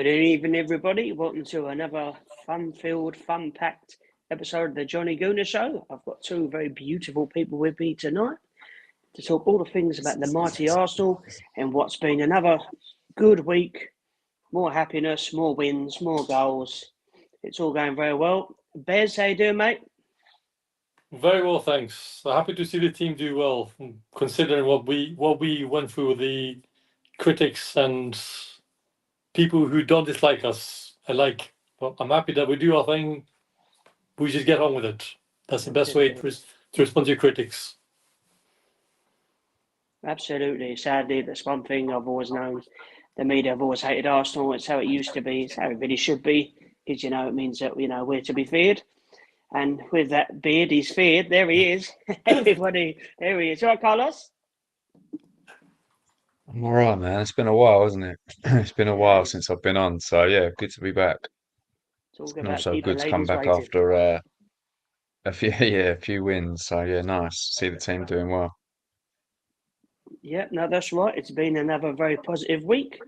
Good evening, everybody. Welcome to another fun-filled, fun-packed episode of the Jonny Gooner Show. I've got two very beautiful people with me tonight to talk all the things about the mighty Arsenal and what's been another good week. More happiness, more wins, more goals. It's all going very well. Bez, how you doing, mate? Very well, thanks. Happy to see the team do well, considering what we went through with the critics and people who don't dislike us. Well, I'm happy that we do our thing. We just get on with it. That's the best way to respond to your critics. Absolutely. Sadly, that's one thing I've always known. The media have always hated Arsenal. It's how it used to be. It's how it really should be. Because, it means that, we're to be feared. And with that beard, he's feared. There he is. Everybody, there he is. Right, Carlos? I'm all right, man. It's been a while, hasn't it? It's been a while since I've been on, so yeah, good to be back. Talk And about also keeping good to come ladies back waiting. after a few a few wins. So yeah, nice. See the team doing well. Yeah, no, that's right. It's been another very positive week.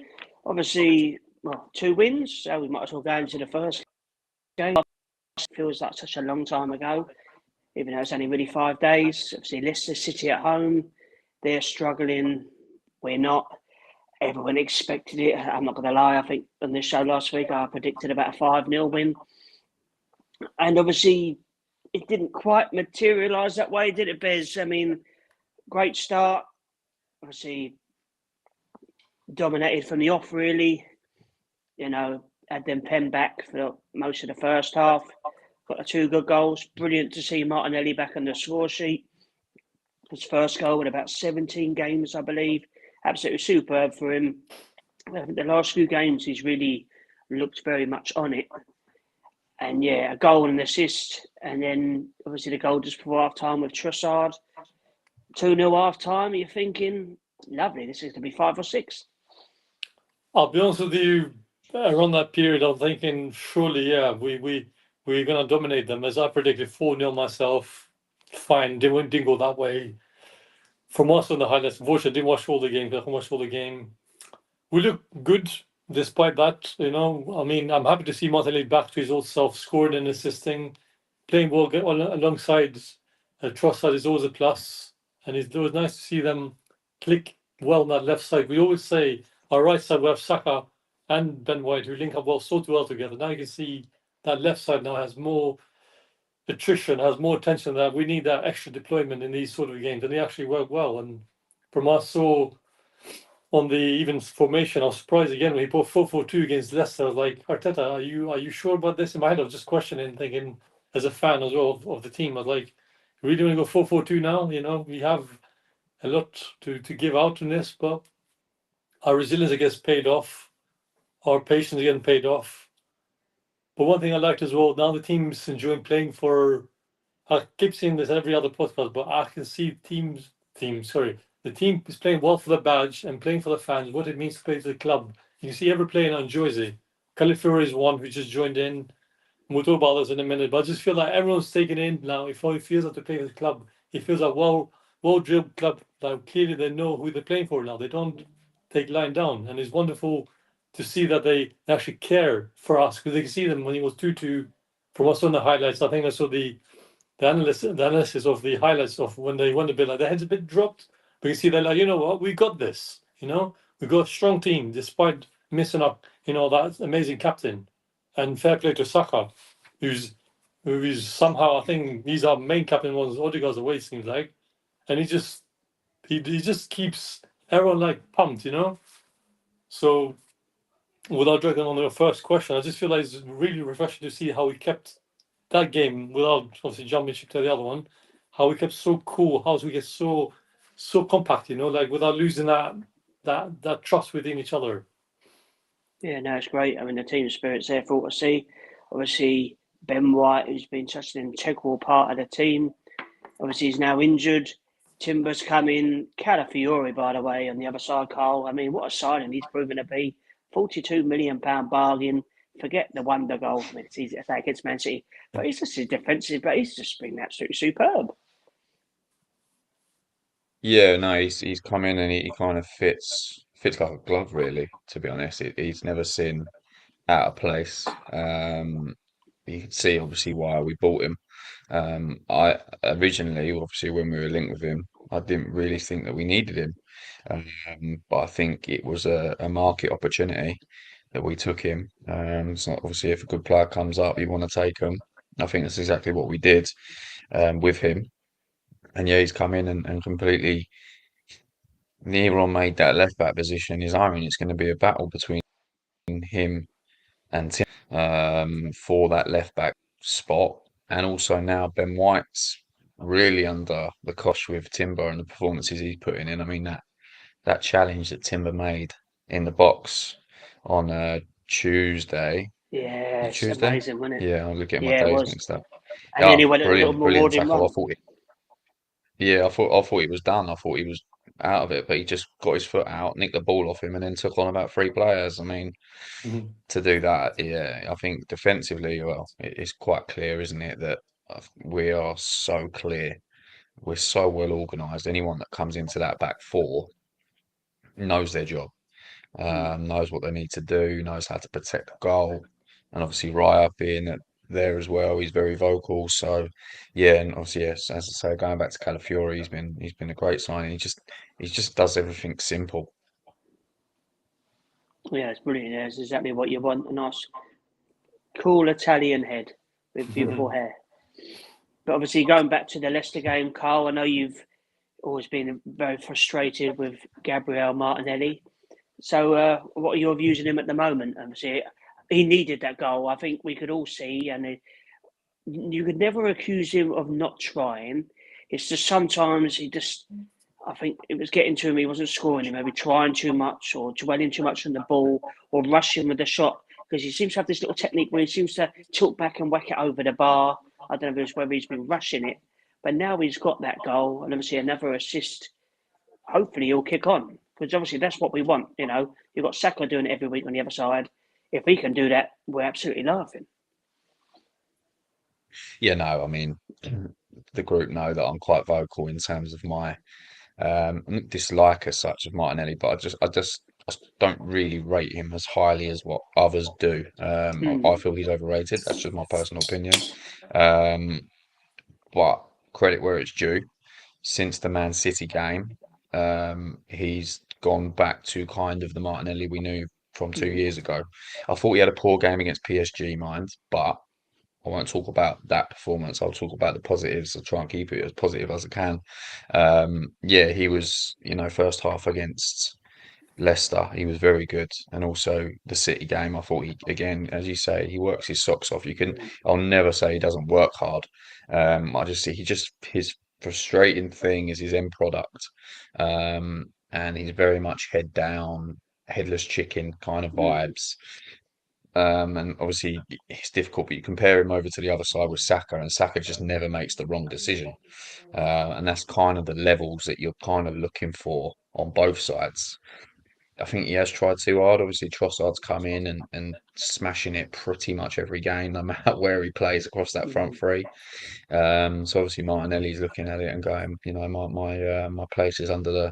Obviously, well, two wins, so we might as well go into the first game. It feels like such a long time ago, even though it's only really 5 days. Obviously, Leicester City at home, they're struggling. We're not. Everyone expected it. I'm not going to lie. I think on this show last week, I predicted about a 5-0 win. And obviously, it didn't quite materialise that way, did it, Bez? I mean, great start. Obviously, dominated from the off, really. Had them pen back for most of the first half. Got the two good goals. Brilliant to see Martinelli back on the score sheet. His first goal in about 17 games, I believe. Absolutely superb for him. I think the last few games he's really looked very much on it. And yeah, a goal and an assist. And then obviously the goal just before half time with Trossard. 2-0 half time. You're thinking, lovely, this is going to be 5 or 6. I'll be honest with you. Around that period, I'm thinking, surely, yeah, we're gonna dominate them. As I predicted, 4-0 myself. Fine, didn't go that way. From us on the highlights, unfortunately, I didn't watch all the games. I can watch all the game. We look good despite that. I mean, I'm happy to see Martinelli back to his old self, scoring and assisting, playing well alongside Trossard is always a plus. And it was nice to see them click well on that left side. We always say our right side we have Saka and Ben White who link up well, so well together. Now you can see that left side now has more attrition, has more attention. That we need that extra deployment in these sort of games, and they actually work well. And from us, so on the even formation, I was surprised again when he put 4-4-2 against Leicester. I was like, Arteta, are you sure about this? In my head, I was just questioning, thinking as a fan as well of the team. I was like, really want to go 4-4-2 now? We have a lot to give out in this, but our resilience gets paid off. Our patience getting paid off. But one thing I liked as well, now the team's enjoying playing for. I keep saying this every other podcast, but I can see the team is playing well for the badge and playing for the fans, what it means to play for the club. You can see every player now enjoys it. Califiori is one who just joined in. We'll talk about this in a minute, but I just feel like everyone's taken in now. If he feels like to play for the club, it feels like well drilled club. Like clearly they know who they're playing for now. They don't take line down, and it's wonderful to see that they actually care for us because they can see them when he was 2-2 from us on the highlights. I think I saw the analysis of the highlights of when they won the bit, like their heads a bit dropped. But you see, they're like, you know what, we got this. We got a strong team despite missing up, that amazing captain. And fair play to Saka, who's somehow, I think he's our main captain once Odegaard's away, seems like. And he just keeps everyone like pumped. So without dragging on the first question, I just feel like it's really refreshing to see how he kept that game without obviously jumping ship to the other one. How we kept so cool, how we get so compact, like without losing that trust within each other. Yeah, no, it's great. I mean, the team spirit's there for all to see. Obviously, Ben White, who's been such an integral part of the team, obviously he's now injured. Timber's come in. Calafiori, by the way, on the other side, Carl. I mean, what a signing he's proven to be. £42 million bargain. Forget the wonder goal. I mean, it's easy to say against Man City, but he's just his defensive, but he's just been absolutely superb. Yeah, no, he's come in and he kind of fits like a glove, really. To be honest, he's never seen out of place. You can see obviously why we bought him. I originally, obviously, when we were linked with him, I didn't really think that we needed him. But I think it was a market opportunity that we took him. So obviously, if a good player comes up, you want to take him. I think that's exactly what we did with him. And yeah, he's come in and completely near on made that left back position his own. It's going to be a battle between him and Tim for that left back spot. And also now Ben White's really under the cosh with Timber and the performances he's putting in. I mean that challenge that Timber made in the box on Tuesday. Yeah, Was it it's Tuesday? amazing, wasn't it? Yeah, I'm getting my Yeah, it days was. mixed up. And then he Oh, went a little brilliant, brilliant rewarding tackle. run. I thought he was done. I thought he was out of it, but he just got his foot out, nicked the ball off him, and then took on about three players. I mean, Mhm. to do that, yeah, I think defensively, well, it's quite clear, isn't it, that we are so clear. We're so well organised. Anyone that comes into that back four knows their job, knows what they need to do, knows how to protect the goal. And obviously, Raya being there as well, he's very vocal. So, yeah, and obviously, yes, as I say, going back to Calafiori, he's been a great signing. He just does everything simple. Yeah, it's brilliant. Yeah, it's exactly what you want. A nice, cool Italian head with beautiful hair. But obviously, going back to the Leicester game, Carl, I know you've always been very frustrated with Gabriel Martinelli. So, what are your views on him at the moment? Obviously, he needed that goal. I think we could all see, and you could never accuse him of not trying. It's just sometimes he just, I think it was getting to him. He wasn't scoring him, maybe trying too much or dwelling too much on the ball or rushing with the shot because he seems to have this little technique where he seems to tilt back and whack it over the bar. I don't know if it's whether he's been rushing it, but now he's got that goal and obviously another assist. Hopefully he'll kick on because obviously that's what we want. You know, you've got Saka doing it every week on the other side. If he can do that, we're absolutely laughing. Yeah, no, I mean, the group know that I'm quite vocal in terms of my dislike as such of Martinelli, but I just don't really rate him as highly as what others do. I Mm. feel he's overrated. That's just my personal opinion. Um, but credit where it's due. Since the Man City game, he's gone back to kind of the Martinelli we knew from 2 years ago. I thought he had a poor game against PSG, mind, but I won't talk about that performance. I'll talk about the positives. I'll try and keep it as positive as I can. Yeah, he was, first half against Leicester, he was very good, and also the City game. I thought he, again, as you say, he works his socks off. I'll never say he doesn't work hard. I just see his frustrating thing is his end product, and he's very much head down, headless chicken kind of Mm. vibes. And obviously it's difficult, but you compare him over to the other side with Saka, and Saka just never makes the wrong decision. And that's kind of the levels that you're kind of looking for on both sides. I think he has tried too hard. Obviously, Trossard's come in and smashing it pretty much every game, no matter where he plays across that front Mm. three. So obviously Martinelli's looking at it and going, my place is under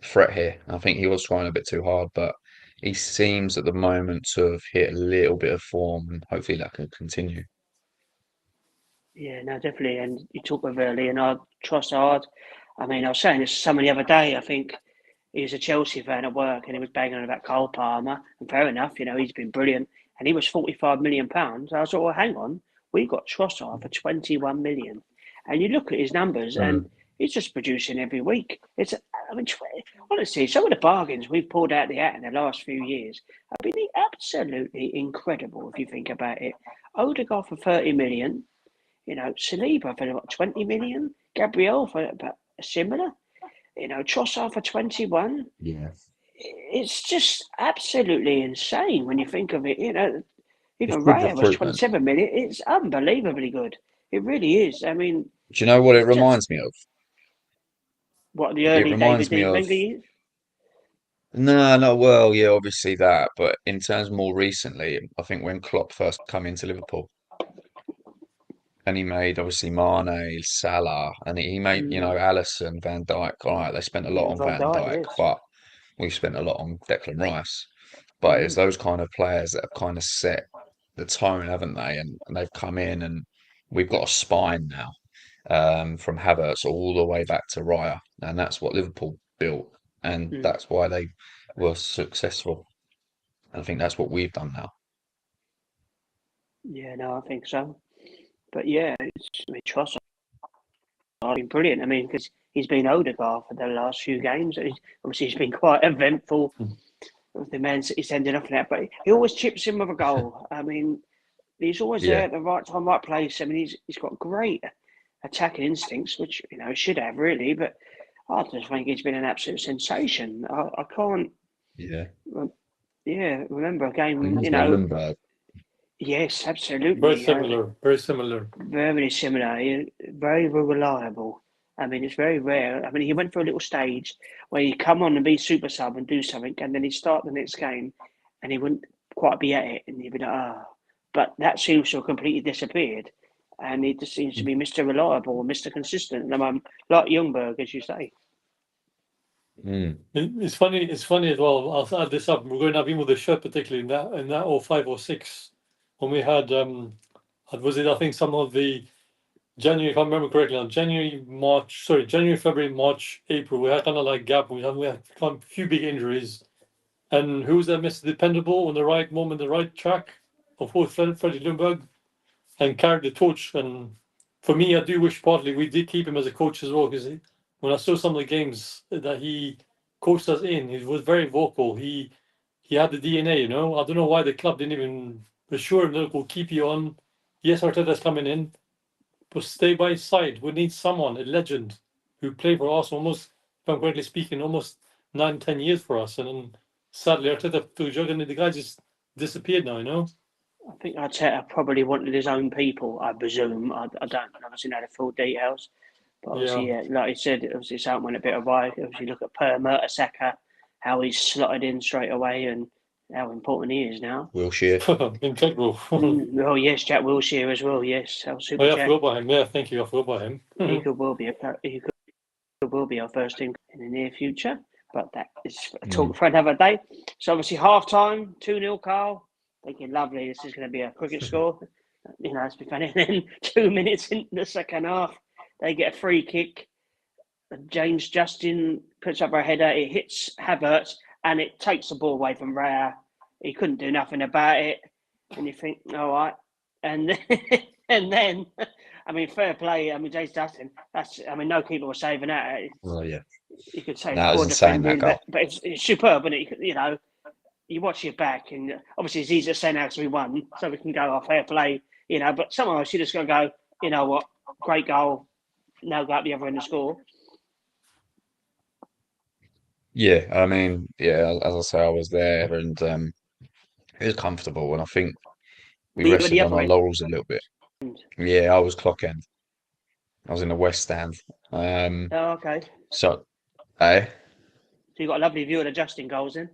threat here. I think he was trying a bit too hard, but he seems at the moment to have hit a little bit of form, and hopefully that can continue. Yeah, no, definitely. And you talk with Leonard Trossard. I mean, I was saying this to someone the other day. I think he was a Chelsea fan at work and he was banging on about Cole Palmer. And fair enough, he's been brilliant. And he was £45 million. I thought, well, hang on, we got Trossard for 21 million. And you look at his numbers and Mm. he's just producing every week. I mean, honestly, some of the bargains we've pulled out the hat in the last few years have been absolutely incredible if you think about it. Odegaard for 30 million. Saliba for about 20 million, Gabriel for about similar, Trossard for 21. Yeah. It's just absolutely insane when you think of it. It's Even good Raya was recruitment. 27 million. It's unbelievably good. It really is. I mean, Do you know what it it's just reminds me of? what the It early David reminds me D. of Wenger years. no, no, well, yeah, obviously that, but in terms more recently, I think when Klopp first come into Liverpool and he made obviously Mane, Salah, and he made, Mm. Alisson, Van Dijk. All right, they spent a lot Yeah, on Van Van Dijk, Dijk, yes. but we've spent a lot on Declan Rice. But it's those kind of players that have kind of set the tone, haven't they? And they've come in, and we've got a spine now, from Havertz all the way back to Raya, and that's what Liverpool built, and that's why they were successful. And I think that's what we've done now. Yeah, no, I think so. But yeah, Trossard has been brilliant. I mean, because he's been Odegaard for the last few games. Obviously, he's been quite eventful with the Man City sending off that, but he always chips in with a goal. I mean, he's always there Yeah, at the right time, right place. I mean, he's got great attacking instincts, which should have really. But I just think he's been an absolute sensation. I can't, yeah. remember a game. Reminds me of Lundberg. Yes, Very absolutely. similar. Very similar. Very similar. Very reliable. I mean, it's very rare. I mean, he went through a little stage where he'd come on and be super sub and do something, and then he'd start the next game, and he wouldn't quite be at it, and he'd be like, ah. But that seems to have completely disappeared, and he just seems to be Mr. Reliable, Mr. Consistent. And I'm like Ljungberg, as you say. It's funny. It's funny as well. I'll add this up. We're going to have him with the shirt, particularly in that 05 or 06 when we had was it, I think, some of the January, if I remember correctly, on January, February, March, April, we had kind of like gap. We had a few big injuries, and who was that Mr. Dependable on the right moment, the right track? Of course, Freddie Ljungberg, and carried the torch. And for me, I do wish partly we did keep him as a coach as well, because when I saw some of the games that he coached us in, he was very vocal. He had the DNA, I don't know why the club didn't even assure him, look, we'll keep you on. Yes, Arteta's coming in, but stay by his side. We need someone, a legend, who played for us almost, if I'm correctly speaking, almost 9-10 years for us. And then sadly, Arteta took a joke, and the guy just disappeared now, I think Arteta probably wanted his own people, I presume. I don't obviously know the full details. But obviously, like you said, obviously something went a bit awry. Obviously, look at Per Mertesacker, how he's slotted in straight away and how important he is now. Wilshere. Integral. Oh, yes, Jack Wilshere as well. Yes, our super I Jack. forgot about him. Yeah, thank you. I forgot about him. He could well be our first team in the near future. But that is a talk for another day. So obviously, half time, 2-0, Carl. Thinking, lovely, this is going to be a cricket score. It's been funny. And then 2 minutes into the second half, they get a free kick. James Justin puts up a header. It hits Havertz and it takes the ball away from Raya. He couldn't do nothing about it. And you think, all right. And then, I mean, fair play. I mean, James Justin, no keeper was saving that. Oh, yeah. You could say That it's was poor insane, that defending, goal. but it's superb, and you watch your back, and obviously it's easy to say now because we won, so we can go off fair play, but somehow you just got to go, you know what, great goal, now go up the other end and score. Yeah, I mean, yeah, as I say, I was there, and it was comfortable, and I think we You were the rested on other our end. laurels a little bit. Yeah, I was clock end. I was in the West Stand. Oh, okay. So, eh? So you got a lovely view of the Justin goals in.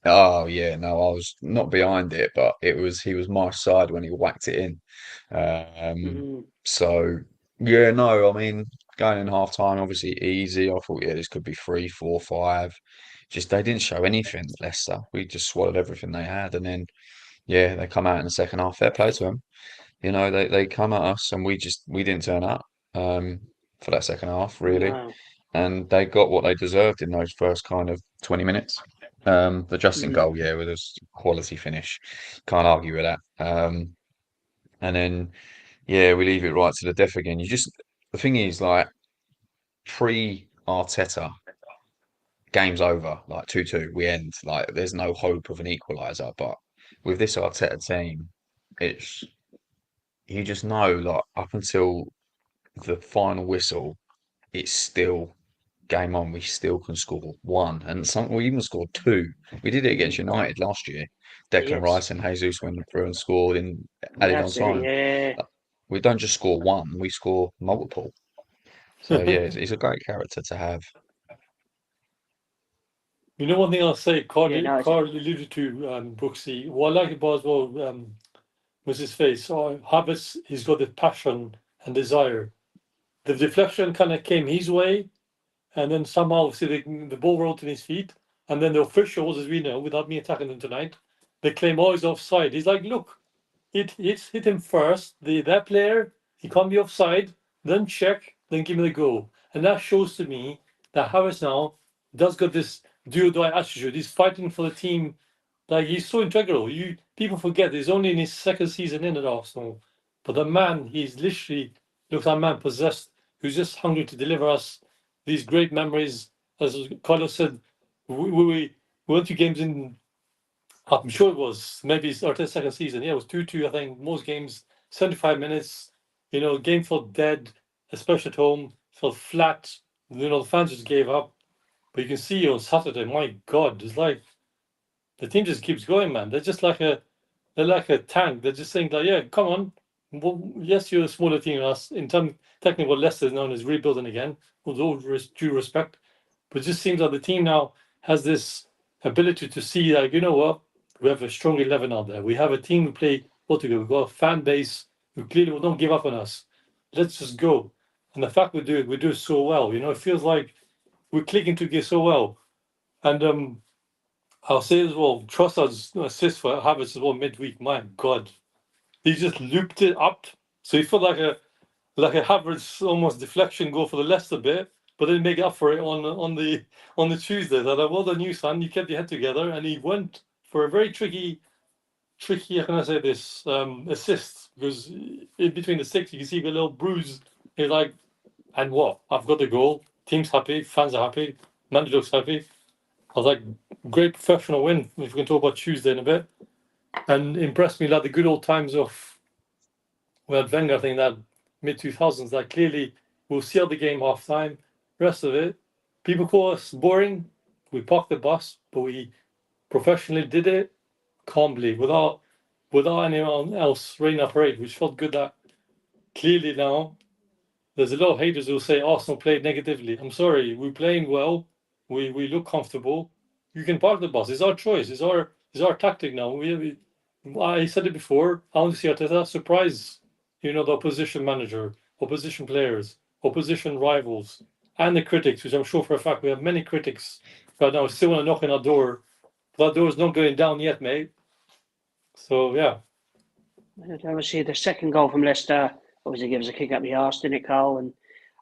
Oh yeah, no, I was not behind it, but he was my side when he whacked it in. So yeah, no, I mean going in half time, obviously easy. I thought, yeah, this could be 3, 4, 5. Just they didn't show anything, Leicester. We just swallowed everything they had, and then yeah, they come out in the second half. Fair play to them. They come at us, and we didn't turn up for that second half really, No. and they got what they deserved in those first kind of 20 minutes. The Justin goal, yeah, with a quality finish. Can't argue with that. And then, yeah, we leave it right to the death again. The thing is, like, pre-Arteta, game's over, like 2-2, we end. Like, there's no hope of an equaliser. But with this Arteta team, it's, you just know, like, up until the final whistle, it's still game on. We still can score one, and we even scored two. We did it against United last year. Declan Yes. Rice and Jesus went through and scored in added on That's it, time. yeah. We don't just score one; we score multiple. So yeah, it's a great character to have. One thing I'll say, Carl, Yeah, no, Carl alluded to, Brooksy. What I like about as well was his face. So Havertz, he's got the passion and desire. The deflection kind of came his way, and then somehow, see, the ball rolled to his feet. And then the officials, as we know, without me attacking them tonight, they claim, oh, he's offside. He's like, look, it hit him first. That player, he can't be offside. Then check, then give me the goal. And that shows to me that Harris now does got this do or die attitude. He's fighting for the team. Like, he's so integral. People forget he's only in his second season in at Arsenal. But the man, he's literally looks like a man possessed who's just hungry to deliver us these great memories. As Carlos said, we went to games in, I'm sure it was maybe it's our second season. Yeah, it was 2-2, I think. Most games, 75 minutes. Game felt dead, especially at home. Felt flat. The fans just gave up. But you can see on Saturday, my God, it's like the team just keeps going, man. They're like a tank. They're just saying that, yeah, come on. Well, yes, you're a smaller team than us. In terms, technically, what Leicester is known as rebuilding again, with all due respect. But it just seems like the team now has this ability to see, like, you know what? We have a strong 11 out there. We have a team who play well together. We've got a fan base who clearly will not give up on us. Let's just go. And the fact we do it so well. It feels like we're clicking together so well. And I'll say as well, Trossard's assist for Havertz as well midweek. My God, he just looped it up. So he felt like a Havertz almost deflection goal for the Leicester bit, but then make up for it on the Tuesday. That well done, you son. You kept your head together, and he went for a very tricky. How can I say this? Assist, because in between the sticks you can see a little bruise. He's like, and what? I've got the goal. Team's happy. Fans are happy. Manager looks happy. I was like, great professional win. If we can talk about Tuesday in a bit, and impressed me like the good old times of Wenger. I think that mid-2000s. That clearly we'll see out the game half time. Rest of it, people call us boring. We parked the bus, but we professionally did it calmly without anyone else raining our parade, which felt good. That clearly now there's a lot of haters who say Arsenal played negatively. I'm sorry, we're playing well. We look comfortable. You can park the bus. It's our choice. It's our tactic now. I said it before. I want to see Arteta surprise, the opposition manager, opposition players, opposition rivals, and the critics, which I'm sure for a fact we have many critics right now still want to knock on our door. That door's not going down yet, mate. So yeah. Obviously, the second goal from Leicester obviously gives a kick up the arse, didn't it, Carl? And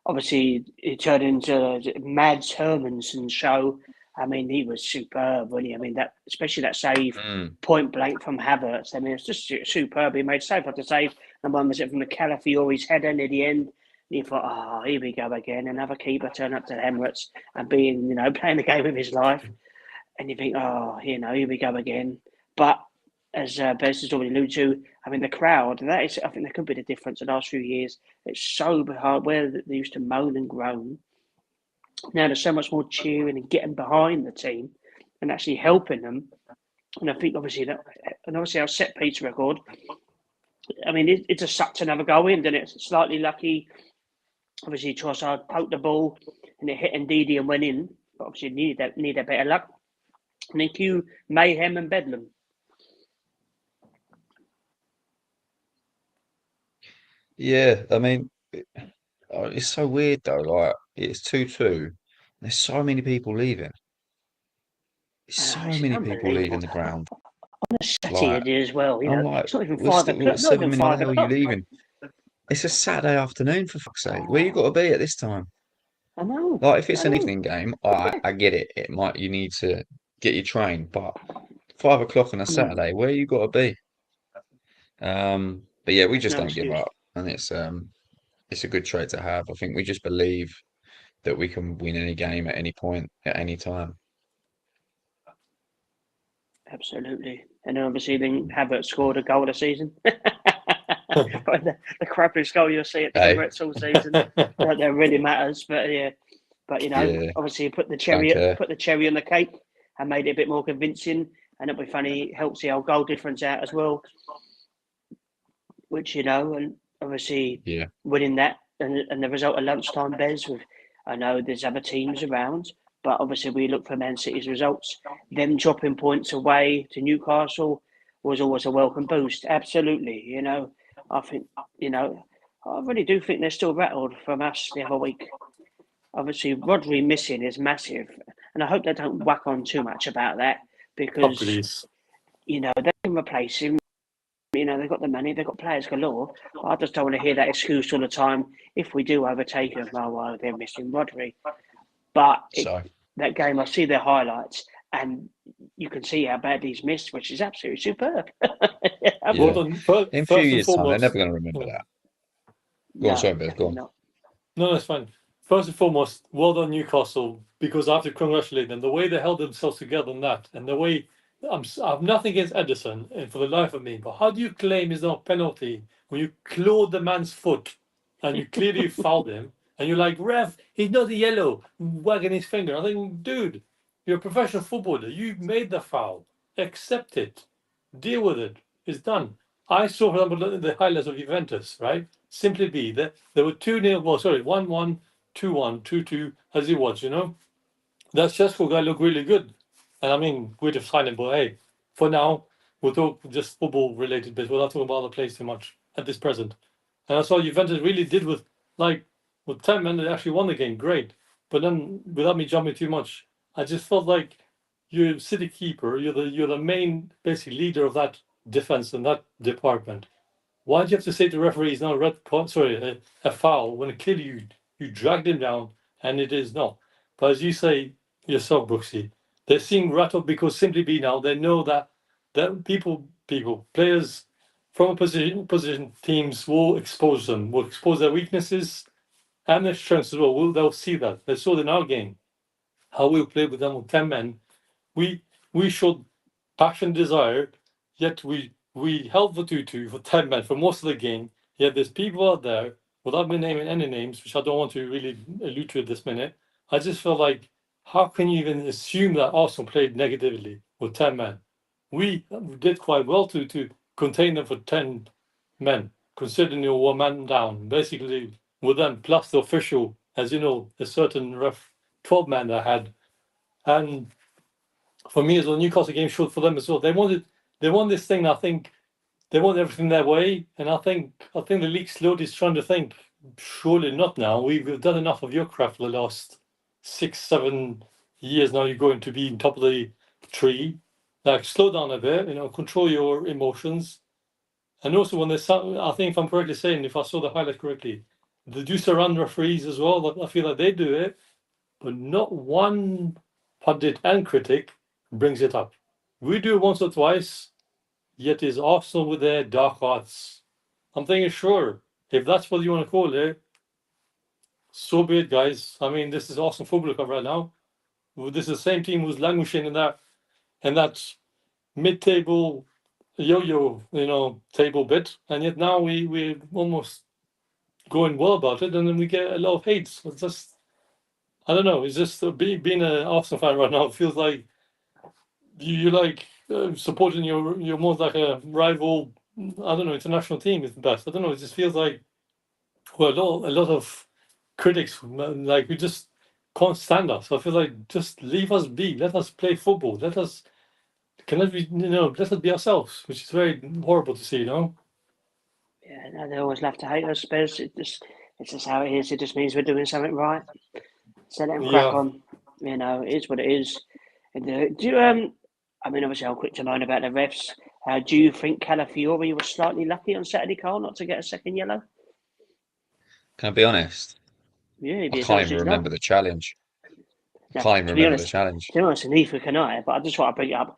obviously, it turned into Mads Hermansen's show. I mean, he was superb, wasn't he? I mean, especially that save point blank from Havertz. I mean, it's just superb. He made save after save. And one was it from the Calafiori's header near the end. And you thought, oh, here we go again. Another keeper turn up to the Emirates and being, playing the game of his life. And you think, oh, here we go again. But as Bez has already alluded to, I mean, the crowd, I think that could be the difference in the last few years. It's so hard where they used to moan and groan. Now there's so much more cheering and getting behind the team and actually helping them. And I think obviously our set piece record, I mean, it just sucked another goal in, didn't it? Slightly lucky. Obviously, Trossard poked the ball and it hit Ndidi and went in. But obviously, need a better luck. And then cue mayhem and bedlam. Yeah, I mean, it's so weird though. Like it's 2-2. There's so many people leaving. So It's many people unbelievable. leaving the ground. On a Saturday as well, I'm like, it's not even we're 5 still o'clock. at Not 7 even minutes. 5 How are you o'clock. leaving? It's a Saturday afternoon for fuck's sake. Where you got to be at this time? I know. Like if it's an evening game, I get it. You need to get your train, but 5 o'clock on a Saturday, where you got to be? But yeah, we There's just no don't give excuse. up, and it's a good trait to have. I think we just believe that we can win any game at any point, at any time. Absolutely. And obviously then Havertz scored a goal of the season. the crappiest goal you'll see at the Hey. Emirates all season. Not that really matters, but yeah. But Yeah, obviously put the don't care. cherry on the cake and made it a bit more convincing. And it'll be funny, it helps the old goal difference out as well. Which, and obviously Yeah. winning that and the result of lunchtime, Bez, I know there's other teams around, but obviously we look for Man City's results. Them dropping points away to Newcastle was always a welcome boost. Absolutely. I think, I really do think they're still rattled from us the other week. Obviously, Rodri missing is massive. and I hope they don't whack on too much about that Oh, because please. they can replace him. They've got the money, they've got players galore. But I just don't want to hear that excuse all the time. If we do overtake them, well, they're missing Rodri. But So that game, I see their highlights, and you can see how bad he's missed, which is absolutely superb. Well yeah, done. in a few First and years' time, they're never foremost, going to remember yeah. that. Go on, No, sorry, Bez, go definitely on. not. No, that's fine. First and foremost, well done Newcastle, because I have to congratulate them. The way they held themselves together on that, and the way I have nothing against Edison, and for the life of me, but how do you claim it's not a penalty when you clawed the man's foot and you clearly fouled him, and you're like, ref, he's not a yellow, wagging his finger. I think, dude, you're a professional footballer. You made the foul. Accept it. Deal with it. It's done. I saw, for example, the highlights of Juventus, right? Simply be that there were 2-0, well, sorry, 1-1, 2-1, 2-2, as it was, That Sesko guy looked really good. And I mean, we'd have signed him, but hey, for now, we'll talk just football related bits. We're not talking about other players too much at this present. And I saw Juventus really did with 10 men, they actually won the game, great. But then, without me jumping too much, I just felt like you're city keeper, you're the main, basically, leader of that defense and that department. Why do you have to say to the referee it's not a red card, sorry, a foul when clearly you dragged him down and it is not? But as you say yourself, Brooksy, they're seeing rattled because simply be now they know that players from a position teams will expose them, will expose their weaknesses and their strengths as well. They'll see that. They saw it in our game how we played with them with 10 men. We showed passion, desire, yet we held the 2-2 for 10 men for most of the game. Yet there's people out there, without me naming any names, which I don't want to really allude to at this minute, I just feel like, how can you even assume that Arsenal played negatively with 10 men? We did quite well to contain them for 10 men, considering you're one man down. Basically, with them, plus the official, as you know, a certain ref, 12 man they had. And for me as well, Newcastle game showed for them as well. They won this thing. I think they want everything their way, and I think the league slowly is trying to think. Surely not now. We've done enough of your crap for the last 6-7 years. Now you're going to be on top of the tree. Like slow down a bit. Control your emotions. And also when there's some, I think if I'm correctly saying, if I saw the highlight correctly, they do surround referees as well. I feel like they do it, but not one pundit and critic brings it up. We do it once or twice, yet is Arsenal with their dark arts. I'm thinking, sure, if that's what you want to call it, so be it, guys. I mean, this is Arsenal Football Club right now. This is the same team who's languishing in that mid-table yo-yo, table bit, and yet now we're almost going well about it, and then we get a lot of hate. So it's just, I don't know. It's just being an Arsenal fan right now. It feels like you like supporting your more like a rival. I don't know, international team is the best. I don't know. It just feels like a lot of critics like we just can't stand us. I feel like just leave us be. Let us play football. Let us let us be ourselves, which is very horrible to see. Yeah, no, they always love to hate us, Spurs. It's just how it is. It just means we're doing something right. So let them crack Yeah. on. It is what it is. And, do you, I mean, obviously, I'm quick to moan about the refs. Do you think Calafiori was slightly lucky on Saturday, Carl, not to get a second yellow? Can I be honest? Yeah, he I can't deserves even his remember goal. the challenge. I No, can't even to be remember the honest, challenge. neither can I. But I just want to bring it up.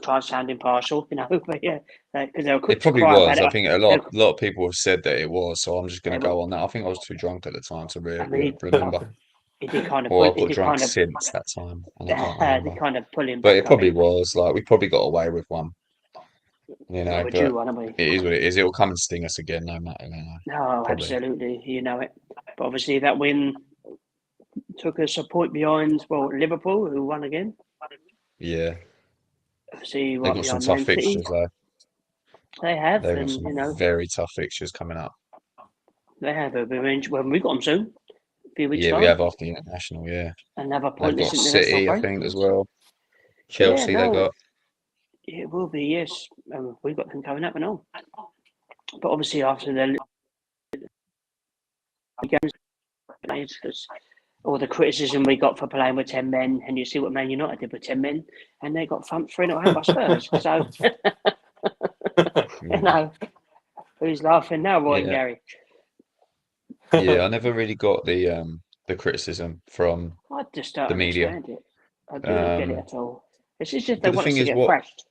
Try to sound impartial, But yeah, because they were It quick to probably cry about was. it. I think a They, lot of people have said that it was, so I'm just going they to were, go on that. I think I was too drunk at the time to I mean, remember. he did kind of Or pull. I've He got did drunk kind of. since that time, and I can't They remember. kind of pull him But back. it I probably think. was like we probably got away with one, Well, we're but due one, aren't we? it is what it is. It'll come and sting us again, no matter. No, Probably. absolutely. You know it. But obviously, that win took us a point behind, Liverpool, who won again. Yeah. Obviously, They've what, got some behind tough Man City? fixtures though. They have, They've got and, some very tough fixtures coming up. they have a revenge. Well, we got them soon, a few weeks' Yeah, we time. have after the international, yeah. Another They've pointless got international City, I break. think, as well. Yeah, Chelsea they no, got. it will be, yes. We've got them coming up and all. But obviously, after the games, because all the criticism we got for playing with 10 men, and you see what Man United did with 10 men, and they got thumped 3-0 by Spurs. So, who's laughing now, Roy and Yeah, Gary? yeah. I never really got the criticism from I just don't the media. understand it. I don't get it Um, at all. It's just if they but the want us thing to is, get what? thrashed.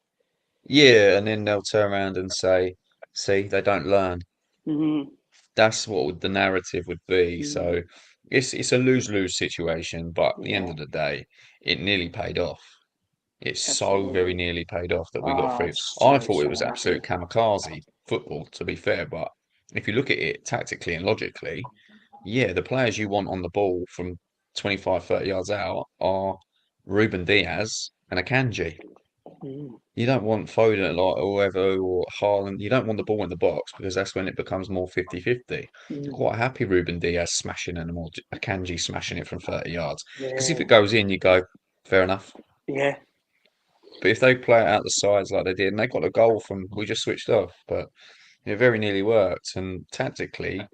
Yeah, and then they'll turn around and say, "See, they don't learn." Mm, That's what the narrative would be. mm, So it's a lose-lose situation, but at the end yeah, of the day, it nearly paid off. It's so very absolutely. nearly paid off that we got Oh, through. it's I so, thought it so was absolute unlucky. kamikaze football, to be fair, but if you look at it tactically and logically, yeah, the players you want on the ball from 25, 30 yards out are Ruben Diaz and Akanji. Mm, You don't want Foden like or whoever or Haaland. You don't want the ball in the box because that's when it becomes more 50-50. I'm mm, quite happy Ruben Diaz smashing and more Akanji smashing it from 30 yards. Because if yeah, it goes in, you go, fair enough. yeah, But if they play it out the sides like they did, and they got a goal from, we just switched off, but it very nearly worked. And tactically,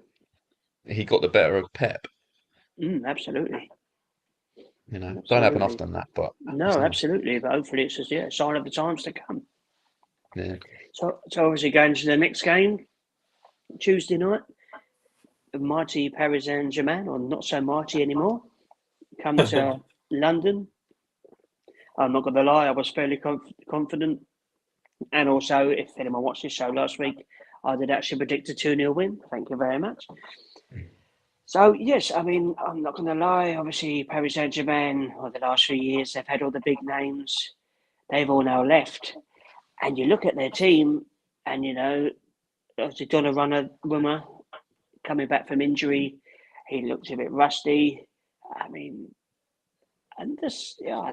he got the better of Pep. absolutely, Don't happen absolutely. often that, but happens No, now. absolutely. But hopefully, it's just a sign of the times to come. Yeah. So obviously, going to the next game Tuesday night, the mighty Paris Saint-Germain, or not so mighty anymore, come to London. I'm not going to lie, I was fairly confident. And also, if anyone watched this show last week, I did actually predict a 2-0 win. Thank you very much. So, yes, I mean, I'm not going to lie. Obviously, Paris Saint-Germain, over the last few years, they've had all the big names. They've all now left. And you look at their team, and, obviously Donnarumma coming back from injury, he looked a bit rusty. I mean, I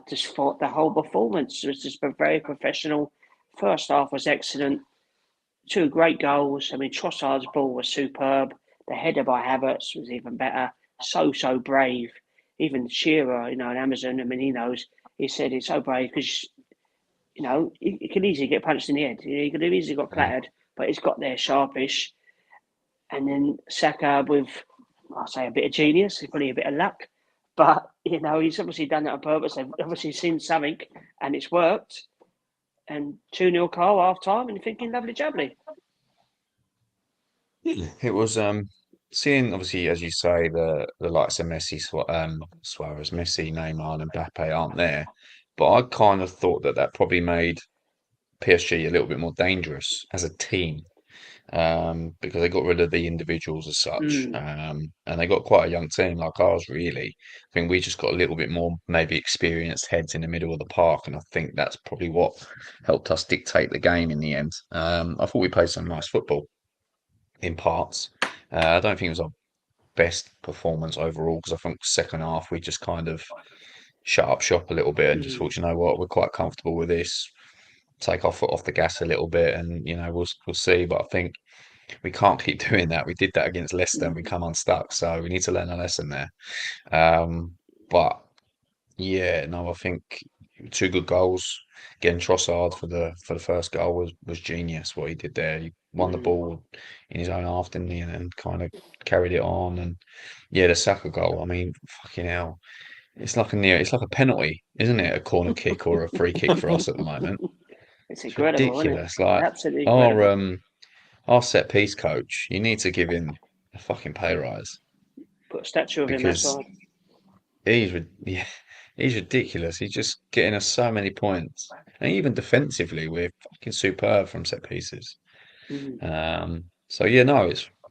just thought the whole performance was just very professional. First half was excellent. Two great goals. I mean, Trossard's ball was superb. The header by Havertz was even better. So brave. Even Shearer, on Amazon, I mean, he knows. He said he's so brave because, he can easily get punched in the head. He could have easily got Mm. clattered, but he's got there sharpish. And then Saka with, I'll say, a bit of genius, probably a bit of luck. But, he's obviously done that on purpose. They've obviously seen something and it's worked. And 2-0 Carl half time and you're thinking, lovely jubbly. It was seeing obviously as you say the likes of Messi, Suarez, Messi, Neymar, and Mbappe aren't there, but I kind of thought that probably made PSG a little bit more dangerous as a team because they got rid of the individuals as such, Mm, and they got quite a young team like ours. Really, I think we just got a little bit more maybe experienced heads in the middle of the park, and I think that's probably what helped us dictate the game in the end. I thought we played some nice football in parts. I don't think it was our best performance overall because I think second half we just kind of shut up shop a little bit and just mm, thought, you know what, we're quite comfortable with this. Take our foot off the gas a little bit, and we'll see. But I think we can't keep doing that. We did that against Leicester and we mm, come unstuck, so we need to learn a lesson there. But yeah, no, I think two good goals. Again, Trossard for the first goal was genius. What he did there, he won the mm. ball in his own half, didn't he? And kind of carried it on. And yeah, the Saka goal. I mean, fucking hell, it's like a penalty, isn't it? A corner kick or a free kick for us at the moment. It's It's incredible, isn't it? ridiculous. Like Absolutely our incredible. um our set piece coach, you need to give him a fucking pay rise Put a statue of him because outside. yeah, he's ridiculous. He's just getting us so many points, and even defensively, we're fucking superb from set pieces. Mm. So yeah, no,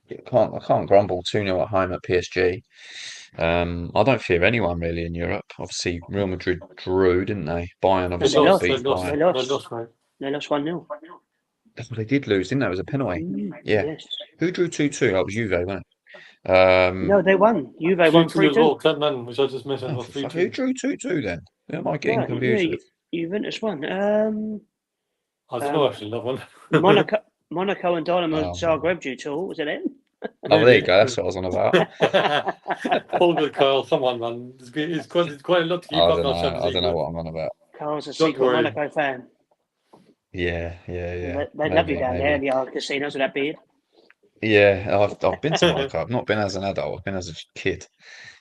I can't grumble 2-0 at home at PSG. I don't fear anyone really in Europe. Obviously, Real Madrid drew, didn't they? Bayern No, they obviously got lost. They beat lost. by. They They lost. lost, mate. They lost 1-0. That's what they did lose, didn't they? It was a penalty. Yeah. Yes. Who drew 2-2? That was Juve, wasn't it? No, they won. Juve won 3-2 as 3-2. well. That man, which I just mentioned, Oh, was for fuck, who 3-2. drew 2-2 then? Who am I getting No, confused with? Juventus won. I don't know Um, actually that one. Monaco and Dynamo Oh, Zagreb drew 2. Was it them? oh, there you Maybe. go. That's what I was on about. All good, Kyle. Come on, man. It's quite a lot to keep I up don't now, know. Champions I League, don't know but what I'm on about. Carl's a don't secret worry. Monaco fan. Yeah, yeah, yeah. They'd love you Maybe, down there in maybe. the old casinos with that beard. Yeah, I've been to Monaco. I've not been as an adult. I've been as a kid.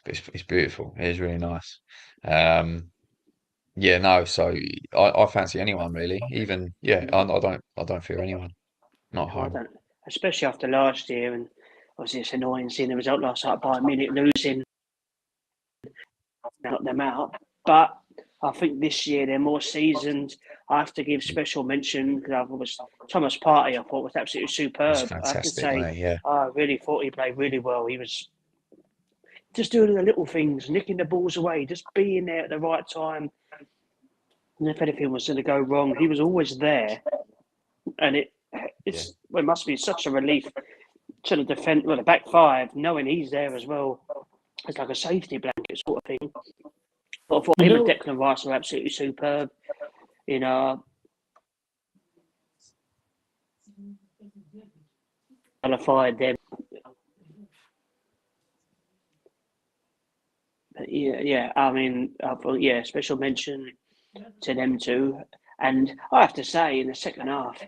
But it's beautiful. It is really nice. Um, yeah, no. So I fancy anyone really. Even yeah, I don't fear anyone. Not No, I home. don't. Especially after last year, and obviously it's annoying seeing the result last night by a minute losing, knock them out. But I think this year they're more seasoned. I have to give special mention because I was Thomas Partey. I thought was absolutely It was superb. I have to fantastic, say, wasn't it? Yeah. I really thought he played really well. He was just doing the little things, nicking the balls away, just being there at the right time. And if anything was going to go wrong, he was always there. And it Yeah. must be such a relief to the defence, well, the back five, knowing he's there as well. It's like a safety blanket sort of thing. But I thought You him and know, Declan Rice were absolutely superb. You know, qualified them. But yeah. I mean, I thought, yeah, special mention to them two. And I have to say, in the second half,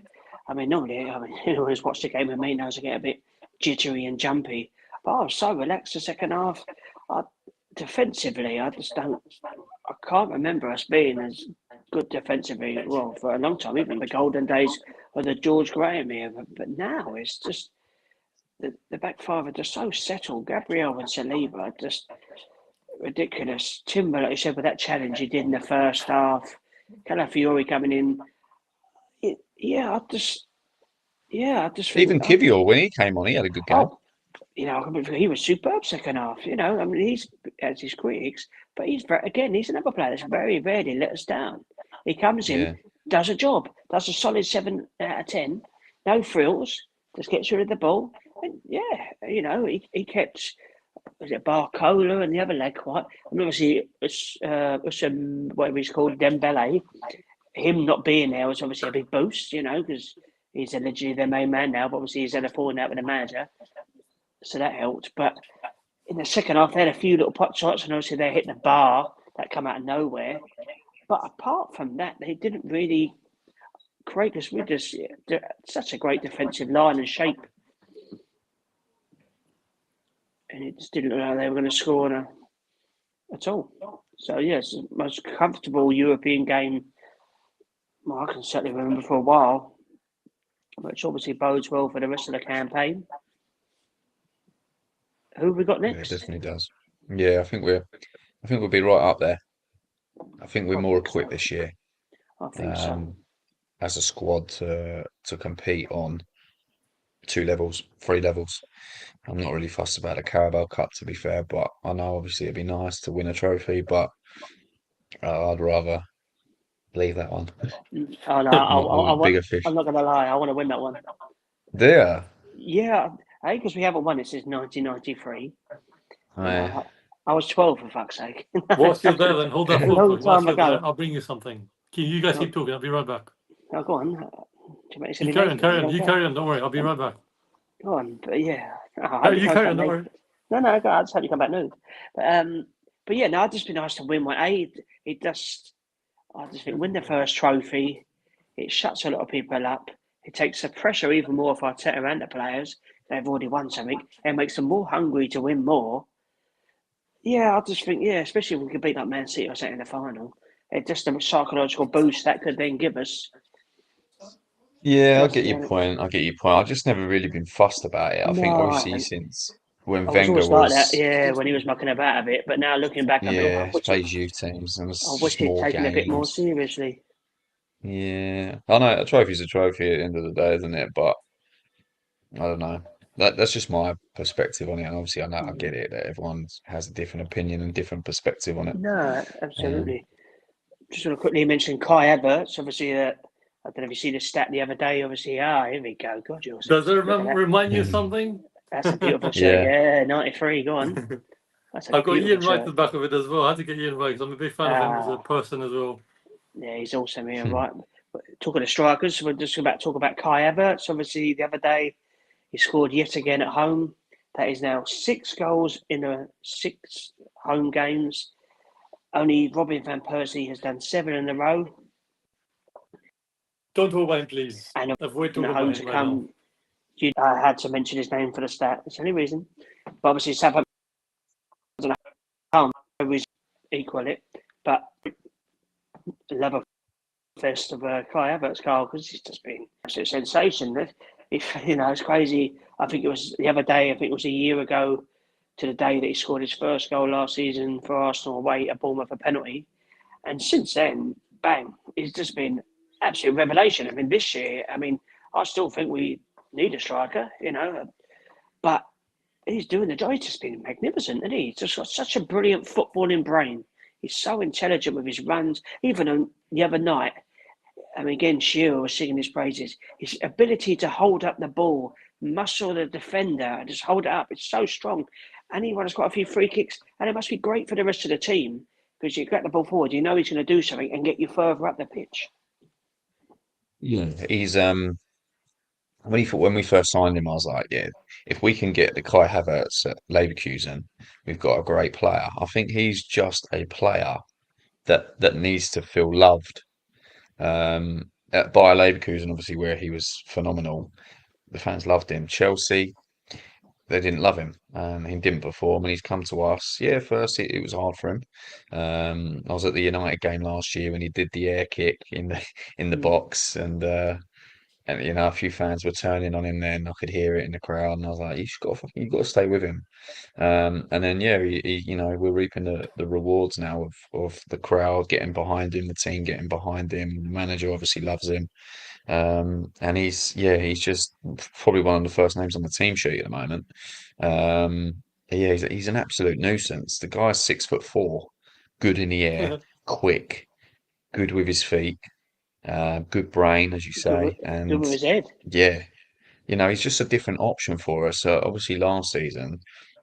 I mean, normally, who has watched the game with me knows I get a bit jittery and jumpy. But I was so relaxed the second half. Defensively, I just don't. I can't remember us being as good defensively. Well, for a long time, even the golden days of the George Graham era. But now it's just the back five are just so settled. Gabriel and Saliba are just ridiculous. Timber, like you said, with that challenge he did in the first half. Calafiori coming in. I just think. Even Kivior, when he came on, he had a good game. Oh, he was superb second half. I mean, he's as his critics, but he's he's another player that's very rarely let us down. He comes in, Yeah. does a job, does a solid 7 out of 10, no frills, just gets rid of the ball, and he kept was it Barcola and the other leg quite. And obviously, whatever he's called, Dembele. Him not being there was obviously a big boost, because he's allegedly their main man now. But obviously, he's had a falling out with the manager, so that helped. But in the second half, they had a few little pot shots, and obviously they hit the bar that come out of nowhere. But apart from that, they didn't really create because we just such a great defensive line and shape, and it just didn't look like they were going to score at all. So yes, the most comfortable European game I can certainly remember for a while, which obviously bodes well for the rest of the campaign. Who have we got Yeah, it next? definitely does. Yeah, I think we'll be right up there. I think we're I more think equipped so. this year, I think so. as a squad to compete on 2 levels, 3 levels. I'm not really fussed about the Carabao Cup, to be fair, but I know obviously it'd be nice to win a trophy, but I'd rather leave that one. Oh, no, Not with bigger fish. I'm not going to lie. I want to win that one. There. Yeah, because we haven't won it since 1993. I, I was 12 for fuck's sake. whilst you're there, then hold that A thought. long Whilst time you're there, ago. I'll bring you something. You guys Oh, keep talking. I'll be right back. go on. Do you make You silly carry on, naked? carry on. You carry on. Don't worry. I'll be right back. Go on, but yeah. I hope you You don't carry come on. Don't naked. worry. No, go on. I just hope you come back nude. But yeah, no, it'd just be nice to win one. I just think win the first trophy. It shuts a lot of people up. It takes the pressure even more off Arteta and the players. They've already won something. It makes them more hungry to win more. Yeah, I just think, especially if we could beat up Man City or something in the final. It's just a psychological boost that could then give us. yeah, I That's get the your only. point. I get your point. I've just never really been fussed about it. I think No, I obviously haven't. since when I was Wenger always like that, was, yeah, when he was mucking about a bit. But now looking back, I think, yeah, plays youth teams and I it's wish just he'd more taken it a bit more games. seriously. Yeah, I know a trophy's a trophy at the end of the day, isn't it? But I don't know. That's just my perspective on it. And obviously, I know I get it that everyone has a different opinion and different perspective on it. No, Um, absolutely. Just want to quickly mention Kai Havertz. Obviously, I don't know if you see the stat the other day. Obviously, here we go. God, you're Does it look at that. remind you of something? That's a beautiful shirt. yeah, Yeah, 93. Go on. That's a I've got beautiful Ian right at shirt. the back of it as well. I had to get Ian right because I'm a big fan of him as a Ah, person as well. yeah, he's awesome here, right? But talking to strikers, we're just about to talk about Kai Havertz. Obviously, the other day he scored yet again at home. That is now 6 goals in 6 home games. Only Robin van Persie has done 7 in a row. Don't talk about him, please. And Avoid the talking about home him to right now. come I had to mention his name for the stat. That's the only reason. But obviously, Southampton can't always equal it. But love a fest of Kai Havertz, Carl, because he's just been an absolute sensation. It's crazy. I think it was the other day. I think it was a year ago to the day that he scored his first goal last season for Arsenal away at Bournemouth, a penalty. And since then, bang, it's just been absolute revelation. I mean, this year, I still think we need a striker, but he's doing the job. He's just been magnificent, isn't he? He's just got such a brilliant footballing brain. He's so intelligent with his runs. Even on the other night, again, Shearer was singing his praises. His ability to hold up the ball, muscle the defender, and just hold it up. It's so strong. And he runs quite a few free kicks. And it must be great for the rest of the team because you get the ball forward, you know he's going to do something and get you further up the pitch. Yeah, he's when we first signed him, I was like, yeah, if we can get the Kai Havertz at Leverkusen, we've got a great player. I think he's just a player that needs to feel loved. At Bayer Leverkusen, obviously, where he was phenomenal, the fans loved him. Chelsea, they didn't love him. He didn't perform, and he's come to us. Yeah, first it was hard for him. I was at the United game last year when he did the air kick in the box, and a few fans were turning on him. Then I could hear it in the crowd, and I was like, you got to stay with him. And then yeah, we're reaping the rewards now of the crowd getting behind him, the team getting behind him. The manager obviously loves him. And he's just probably one of the first names on the team sheet at the moment. Yeah, he's an absolute nuisance. The guy's 6'4", good in the air, quick, good with his feet, good brain, as you say, Good and with his head. yeah, he's just a different option for us. Obviously, last season,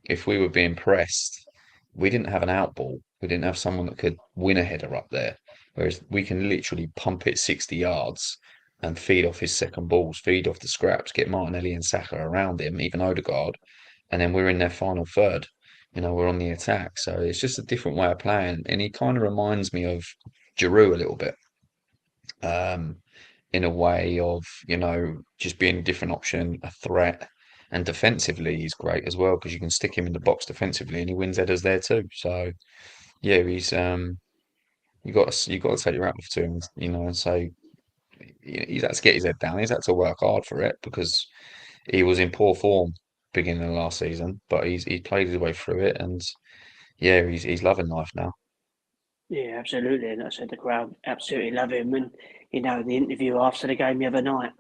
if we were being pressed, we didn't have an out ball. We didn't have someone that could win a header up there. Whereas we can literally pump it 60 yards and feed off his second balls, feed off the scraps, get Martinelli and Saka around him, even Odegaard, and then we're in their final third. We're on the attack. So it's just a different way of playing. And he kind of reminds me of Giroud a little bit. In a way of, just being a different option, a threat. And defensively, he's great as well because you can stick him in the box defensively and he wins headers there too. So yeah, he's you got to take your hat off to him, and say he's had to get his head down. He's had to work hard for it because he was in poor form beginning of last season, but he's played his way through it, and yeah, he's loving life now. Yeah, absolutely. And I said the crowd absolutely love him. And, the interview after the game the other night,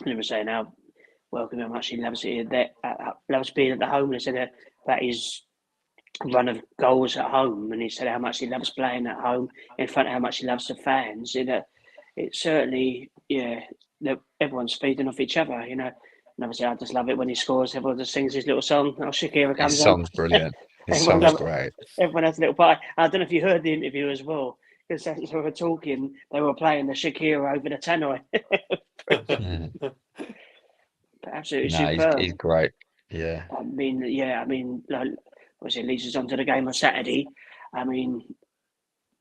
he was saying how welcome how much he loves it, loves being at the home. He said that his run of goals at home, and he said how much he loves playing at home in front of how much he loves the fans. It's certainly, everyone's feeding off each other, And obviously, I just love it when he scores. Everyone just sings his little song. Oh, Shakira His comes on. song's brilliant. His Everyone, song's great. everyone has a little part. I don't know if you heard the interview as well, because as we were talking, they were playing the Shakira over the tannoy. Absolutely No, superb. he's great. Yeah. Like, obviously, it leads us on to the game on Saturday.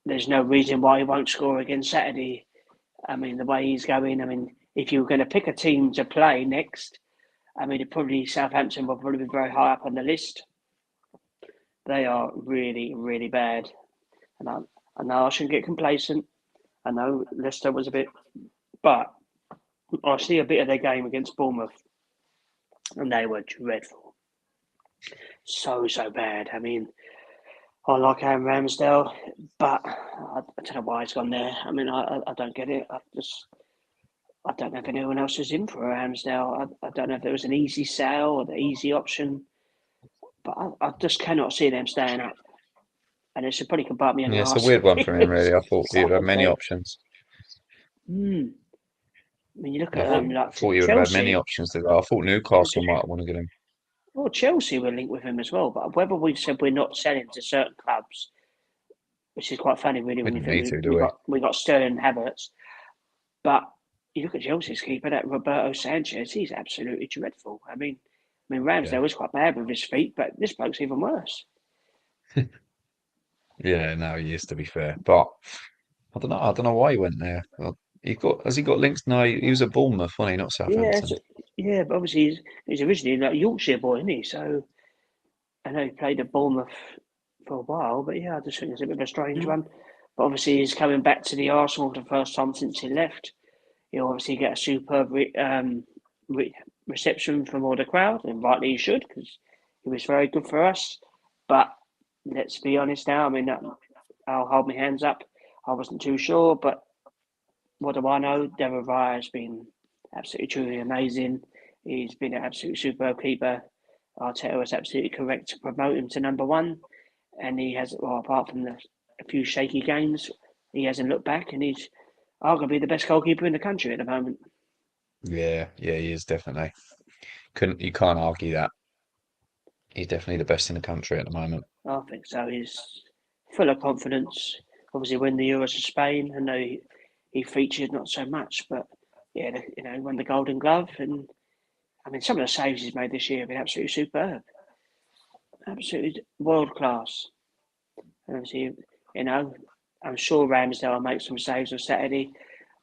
There's no reason why he won't score again Saturday. The way he's going. If you were going to pick a team to play next, probably Southampton will probably be very high up on the list. They are really, really bad. And I know I shouldn't get complacent. I know Leicester was a bit, but I see a bit of their game against Bournemouth, and they were dreadful. So bad. I like Aaron Ramsdale, but I don't know why he's gone there. I don't get it. I don't know if anyone else is in for Ramsdale. I don't know if there was an easy sell or the easy option, but I just cannot see them staying up. And it should probably come bite me in the Yeah, it's a arse. weird one for him, really. I thought he'd have many Southampton. options. You look I at thought, like thought you would have had many Chelsea. options to go. I thought Newcastle might want to get him. Well, Chelsea were linked with him as well, but whether we've said we're not selling to certain clubs, which is quite funny, really, We when you don't need to, think do we? we got Sterling Havertz, but you look at Chelsea's keeper, that Roberto Sanchez, he's absolutely dreadful. Ramsdale Yeah. was quite bad with his feet, but this bloke's even worse. Yeah, no, he is, to be fair. But I don't know why he went there. Has he got links? No, he was at Bournemouth, wasn't he? Not Yeah, Southampton. yeah, but obviously he's originally like a Yorkshire boy, isn't he? So I know he played at Bournemouth for a while, but yeah, I just think it's a bit of a strange one. But obviously he's coming back to the Arsenal for the first time since he left. He'll obviously get a superb reception from all the crowd, and rightly he should, because he was very good for us. But let's be honest now. I mean, I'll hold my hands up. I wasn't too sure, but what do I know? David Raya has been absolutely truly amazing. He's been an absolute superb keeper. Arteta was absolutely correct to promote him to number one, and he has, well, apart from a few shaky games, he hasn't looked back, and he's arguably the best goalkeeper in the country at the moment. Yeah, he is definitely. You can't argue that. He's definitely the best in the country at the moment. I think so. He's full of confidence. Obviously, when the Euros to Spain, I know he featured not so much, but yeah, he won the Golden Glove, and I mean, some of the saves he's made this year have been absolutely superb, absolutely world class. And obviously, I'm sure Ramsdale will make some saves on Saturday.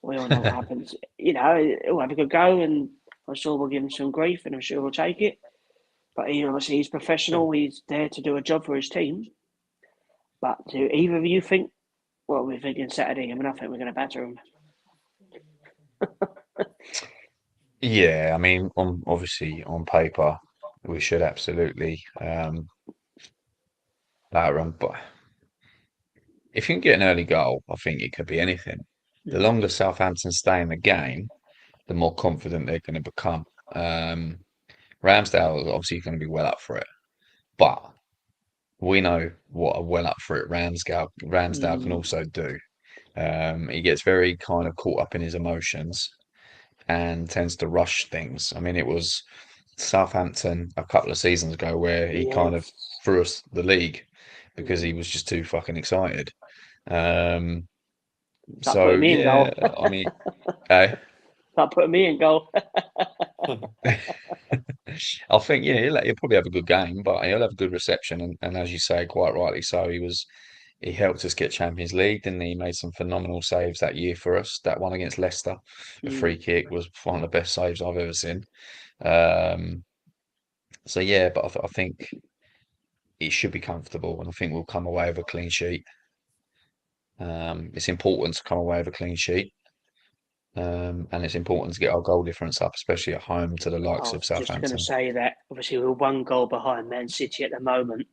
We all know what happens. He'll have a good go, and I'm sure we'll give him some grief, and I'm sure he'll take it. But obviously, he's professional. He's there to do a job for his team. But do either of you think what we're thinking Saturday? I mean, I think we're going to batter him. Yeah, I mean, obviously on paper, we should absolutely batter 'em, but if you can get an early goal, I think it could be anything. The longer Southampton stay in the game, the more confident they're going to become. Ramsdale is obviously going to be well up for it, but we know what a well up for it Ramsdale can also do. He gets very kind of caught up in his emotions and tends to rush things. I mean, it was Southampton a couple of seasons ago where he kind of Yes. threw us the league because he was just too fucking excited. Um, Start so putting me in yeah, goal. I mean, eh? Start putting me in goal. I think yeah, he'll probably have a good game, but he'll have a good reception, and as you say, quite rightly so, he helped us get Champions League, didn't he? He made some phenomenal saves that year for us. That one against Leicester, a free kick was one of the best saves I've ever seen. Um, so yeah, but I think it should be comfortable, and I think we'll come away with a clean sheet. It's important to come away with a clean sheet, and it's important to get our goal difference up, especially at home to the I likes of was just going to Southampton. say that obviously we're one goal behind Man City at the moment.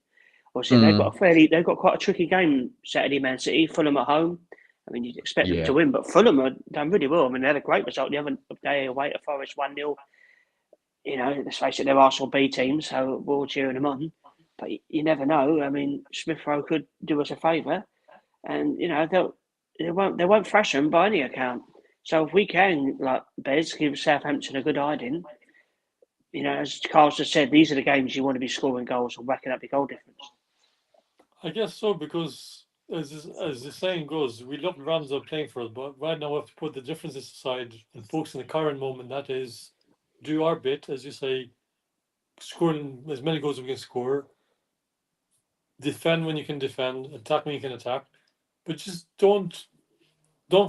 Obviously, Mm, they've got quite a tricky game Saturday. Man City, Fulham at home. I mean, you'd expect them yeah, to win, but Fulham have done really well. I mean, they had a great result the other day away to Forest 1-0. Let's face it, they're Arsenal B teams, so we're all cheering them on. But you never know. I mean, Smith Rowe could do us a favour, and they won't thrash them by any account. So if we can, like Bez, give Southampton a good hiding, as Carl just said, these are the games you want to be scoring goals and racking up your goal difference. I guess so, because as the saying goes, we love Ramsdale playing for us, but right now we have to put the differences aside and focus on the current moment. That is, do our bit, as you say, scoring as many goals as we can score, defend when you can defend, attack when you can attack, but just don't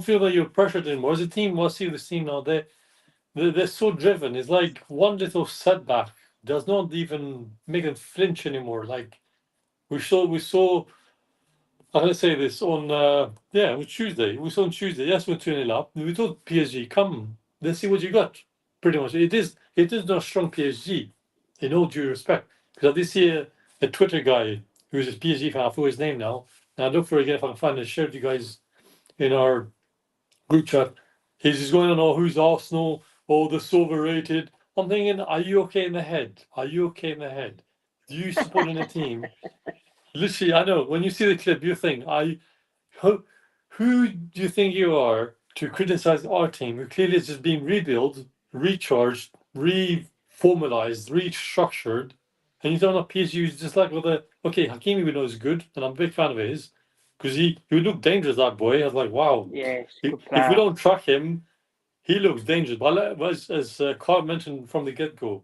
feel that you're pressured anymore. As a team, we'll see this team now. They're so driven. It's like one little setback does not even make them flinch anymore. Like we saw. I'm gonna say this on it was Tuesday. We saw on Tuesday. Yes, we're 2-0 up. We told PSG, come, let's see what you got. Pretty much, it is not strong PSG, in all due respect. Because I did see a Twitter guy who's a PSG fan. I forgot his name now. And I look for it again if I can find it. Share with you guys in our group chat. He's just going on, oh, who's Arsenal? Oh, they're so overrated. I'm thinking, are you okay in the head? Are you okay in the head? Do you support in a team? Literally, I know. When you see the clip, you think, who do you think you are to criticize our team, who clearly is just being rebuilt, recharged, reformalized, restructured, and you don't know PSG is just like, okay, Hakimi we know is good, and I'm a big fan of his, because he looked dangerous, that boy. I was like, wow, Yes, good if we player. don't track him, he looks dangerous. But as Carl mentioned from the get-go,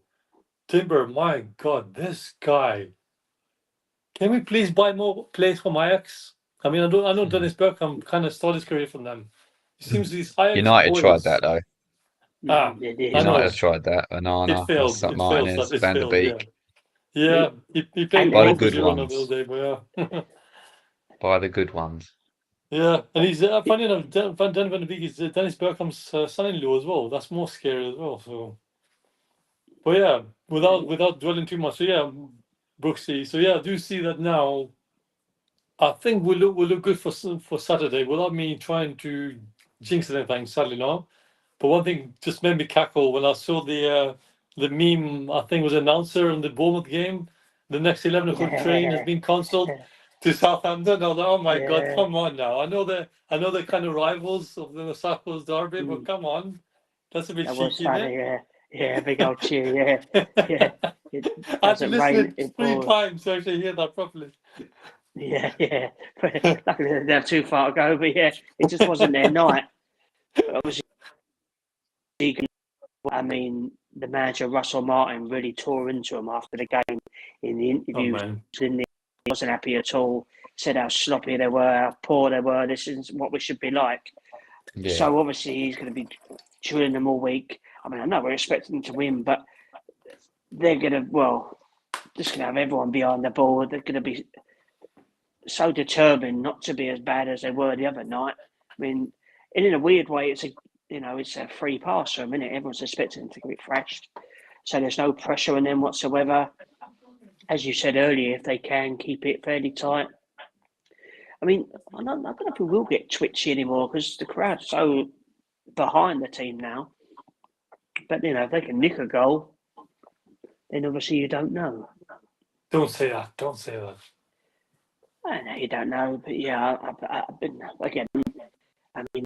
Timber, my God, this guy. Can we please buy more players from Ajax? I mean, I know Dennis Bergkamp kind of started his career from them, It seems these Ajax United tried boys. that though. Ah, It is. I United know have tried that. it Onana, failed. It failed. Martinez, It Van der failed. Yeah, Beek. yeah. He played And By the well for good Girona the ones. other day, but yeah. By the good ones. Yeah, and he's funny enough. Van der Beek is Dennis Bergkamp's son-in-law as well. That's more scary as well. So, but yeah, without dwelling too much. So yeah, Brooksy. So yeah, I do see that now. I think we'll look good for Saturday without me trying to jinx anything. Sadly, not. But one thing just made me cackle when I saw the meme. I think it was announcer in the Bournemouth game. The next 11 o'clock train has Yeah, been cancelled to Southampton. I was like, oh my god, yeah. come on now. I know they're kind of rivals of the South Coast Derby, but Mm, come on, that's a bit that was cheeky, isn't funny. Yeah, yeah. Big old cheer. Yeah, yeah. it? It I had to doesn't listen rain. it It three pours. times to actually hear that properly. Yeah, yeah. Luckily, they didn't have too far to go. But yeah, it just wasn't their night. But obviously, I mean, the manager Russell Martin really tore into him after the game in the Oh interviews. man, He wasn't happy at all. Said how sloppy they were, how poor they were. This isn't what we should be like. Yeah. So obviously he's going to be chewing them all week. I mean, I know we're expecting them to win, but they're going to just going to have everyone behind the ball. They're going to be so determined not to be as bad as they were the other night. I mean, and in a weird way, it's a free pass for them, isn't it? Everyone's expecting them to get thrashed. So there's no pressure on them whatsoever. As you said earlier, if they can keep it fairly tight. I mean, I don't know if we will get twitchy anymore because the crowd's so behind the team now. But, if they can nick a goal, then obviously you don't know. don't say that. Don't say that. I know you don't know, but yeah, I've been, again, I mean,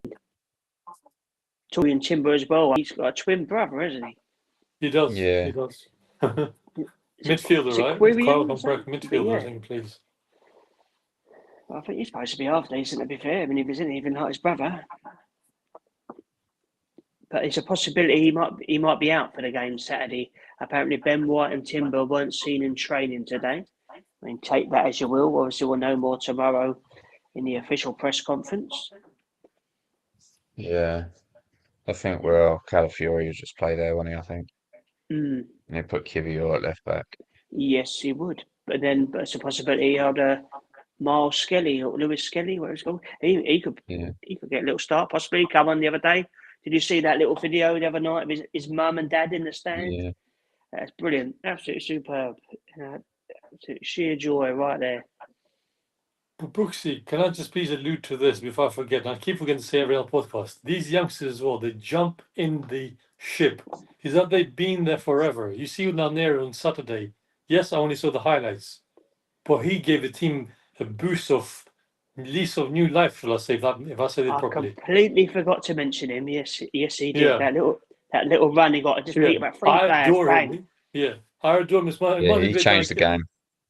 Torian Timber as well. He's got a twin brother, hasn't he? He does. Yeah. He does. Is Midfielder, it right? Quirion? But Midfielder, I yeah, think, please. I think he's supposed to be half decent, to be fair. I mean, he wasn't even like his brother. But it's a possibility he might be out for the game Saturday. Apparently, Ben White and Timber weren't seen in training today. I mean, take that as you will. Obviously, we'll know more tomorrow in the official press conference. Yeah. I think Calafiori will just play there, won't he? I think. Mm, And they put Kivior at left back. yes, he would. But it's a possibility Miles Skelly or Lewis Skelly, where he's going. He could Yeah. get a little start, possibly. Come on the other day. Did you see that little video the other night of his mum and dad in the stand? Yeah. That's brilliant. Absolutely superb. Absolute sheer joy right there. But Brooksy, can I just please allude to this before I forget? And I keep forgetting to say every other podcast. These youngsters as well, they jump in the ship. Is that they've been there forever. You see Nanero on Saturday. Yes, I only saw the highlights. But he gave the team a boost of lease of new life, shall I say, if I said it I properly. completely forgot to mention him. Yes, he did. Yeah. That little run he got. Just beat about three I players. adore Bang. him. Yeah. I adore him. It Yeah, might be a he bit changed like the game.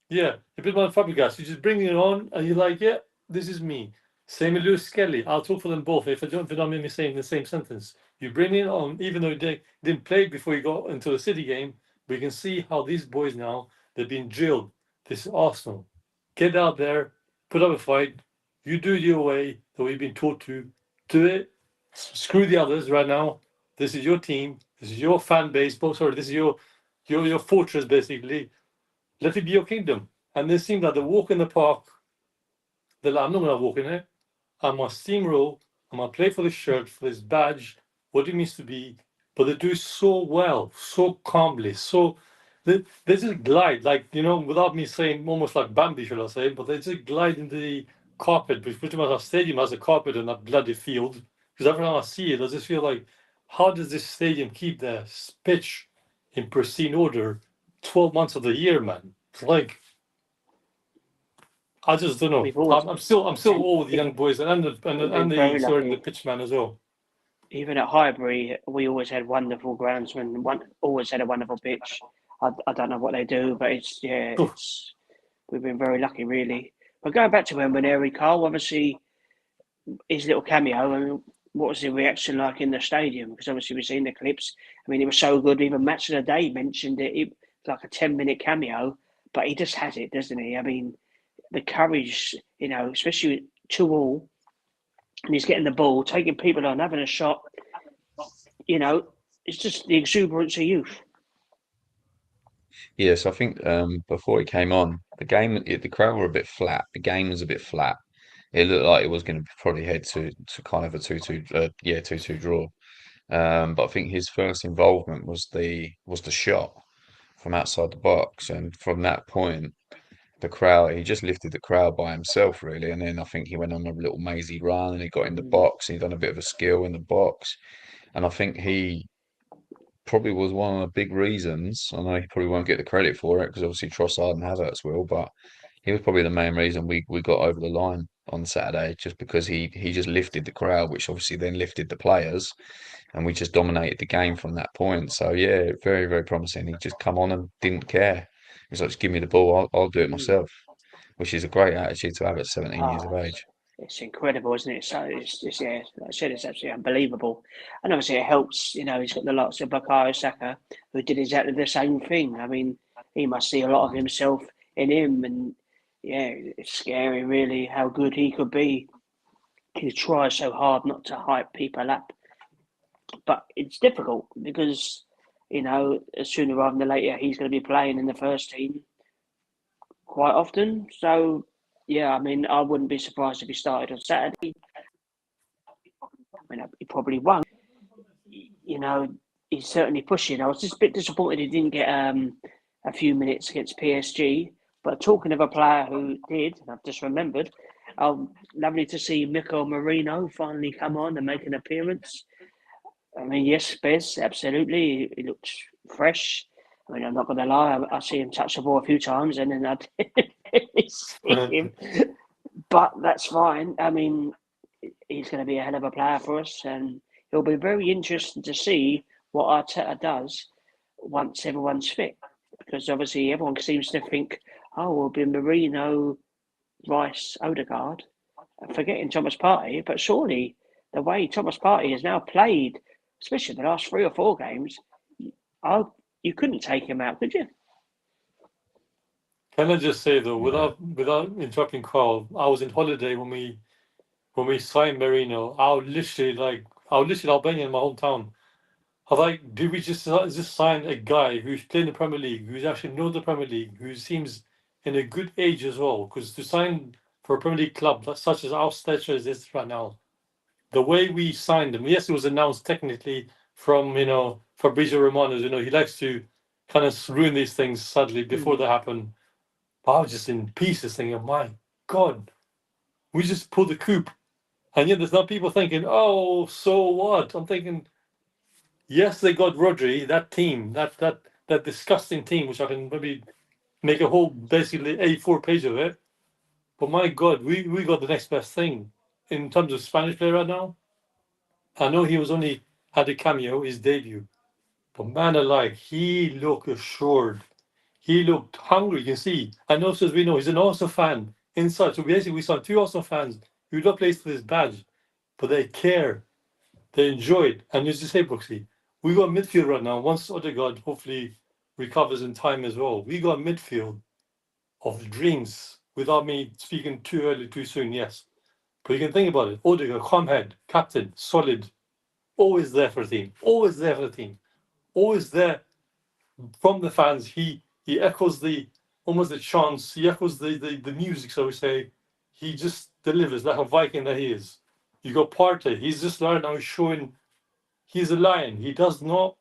yeah, a bit like Fabregas. You just bring it on, and you're like, yeah, this is me. Same with Lewis Skelly. I'll talk for them both. If I don't make me saying the same sentence, you bring it on, even though they didn't play before you got into the City game. We can see how these boys now they've been drilled. This is Arsenal. Get out there, put up a fight. You do it your way that we've been taught to. Do it. Screw the others right now. This is your team. This is your fan base. Oh, sorry, this is your fortress basically. Let it be your kingdom. And they seem like they walk in the park. They're like, I'm not going to walk in it. I must steamroll. I must play for this shirt, for this badge, what it means to be. But they do it so well, so calmly, so they just glide, like, without me saying almost like Bambi, should I say, but they just glide into the carpet, which pretty much our stadium has a carpet and that bloody field. Because every time I see it, I just feel like, how does this stadium keep their pitch in pristine order 12 months of the year, man? It's like, I just don't know. We've always I'm still all with the young boys and we've been very the lucky. pitchman as well. Even at Highbury, we always had wonderful groundsmen. Always had a wonderful pitch. I don't know what they do, but we've been very lucky, really. But going back to when Carl, obviously his little cameo. I mean, what was the reaction like in the stadium? Because obviously we've seen the clips. I mean, it was so good. Even Match of the Day mentioned it. It's like a 10-minute cameo, but he just has it, doesn't he? I mean, the courage, especially 2-2, and he's getting the ball, taking people on, having a shot. You know, it's just the exuberance of youth. Yes, I think before he came on, the crowd were a bit flat. The game was a bit flat. It looked like it was going to probably head to kind of a 2-2, 2-2 draw. But I think his first involvement was the shot from outside the box, and from that point, the crowd he just lifted the crowd by himself really. And then I think he went on a little mazy run, and he got in the box, and he done a bit of a skill in the box, and I think he probably was one of the big reasons. I know he probably won't get the credit for it because obviously Trossard and Havertz will, but he was probably the main reason we got over the line on Saturday, just because he just lifted the crowd, which obviously then lifted the players, and we just dominated the game from that point. So yeah, very, very promising. He just come on and didn't care. He was like, just give me the ball, I'll do it myself, which is a great attitude to have at 17 years of age. It's incredible, isn't it? So it's yeah, like I said, it's absolutely unbelievable. And obviously it helps, you know, he's got the likes of Bukayo Saka, who did exactly the same thing. I mean, he must see a lot of himself in him, and yeah, it's scary really how good he could be. He tries so hard not to hype people up, but it's difficult because, you know, sooner rather than later he's going to be playing in the first team quite often. So yeah, I mean, I wouldn't be surprised if he started on Saturday. I mean, he probably won't. You know, he's certainly pushing. I was just a bit disappointed he didn't get a few minutes against PSG. But talking of a player who did, I've just remembered, lovely to see Mikel Merino finally come on and make an appearance. I mean, yes, Bez, absolutely. He looked fresh. I mean, I'm not going to lie, I see him touch the ball a few times and then I didn't really see him. But that's fine. I mean, he's going to be a hell of a player for us, and it'll be very interesting to see what Arteta does once everyone's fit. Because obviously everyone seems to think, oh, we'll be Marino, Rice, Odegaard, forgetting Thomas Partey. But surely the way Thomas Partey has now played, especially the last 3 or 4 games, you couldn't take him out, could you? Can I just say though, without interrupting Carl, I was in holiday when we signed Merino. I was literally Albania in my hometown. I was like, did we just sign a guy who's playing the Premier League, who's actually knows the Premier League, who seems in a good age as well? Because to sign for a Premier League club such as our stature as this right now, the way we signed him, yes, it was announced technically from Fabrizio Romano. He likes to kind of ruin these things sadly before they happen. But I was just in pieces thinking, my God, we just pulled the coup. And yet there's not people thinking, oh, so what? I'm thinking, yes, they got Rodri, that team, that disgusting team, which I can maybe make a whole basically A4 page of it. But my God, we got the next best thing in terms of Spanish player right now. I know he was only had a cameo, his debut. But man alive, he looked assured. He looked hungry, you can see. And also, as we know, he's an Arsenal fan inside. So basically, we saw 2 Arsenal fans who don't play for this badge, but they care. They enjoy it. And as you say, Brooksy, we got midfield right now. Once Odegaard hopefully recovers in time as well, we got midfield of dreams. Without me speaking too early, too soon, yes. But you can think about it. Odegaard, calm head, captain, solid, always there for the team, always there for the team, always there from the fans. He echoes almost the chants. He echoes the music. So we say, he just delivers like a Viking that he is. You got Partey. He's just right now showing he's a lion. He does not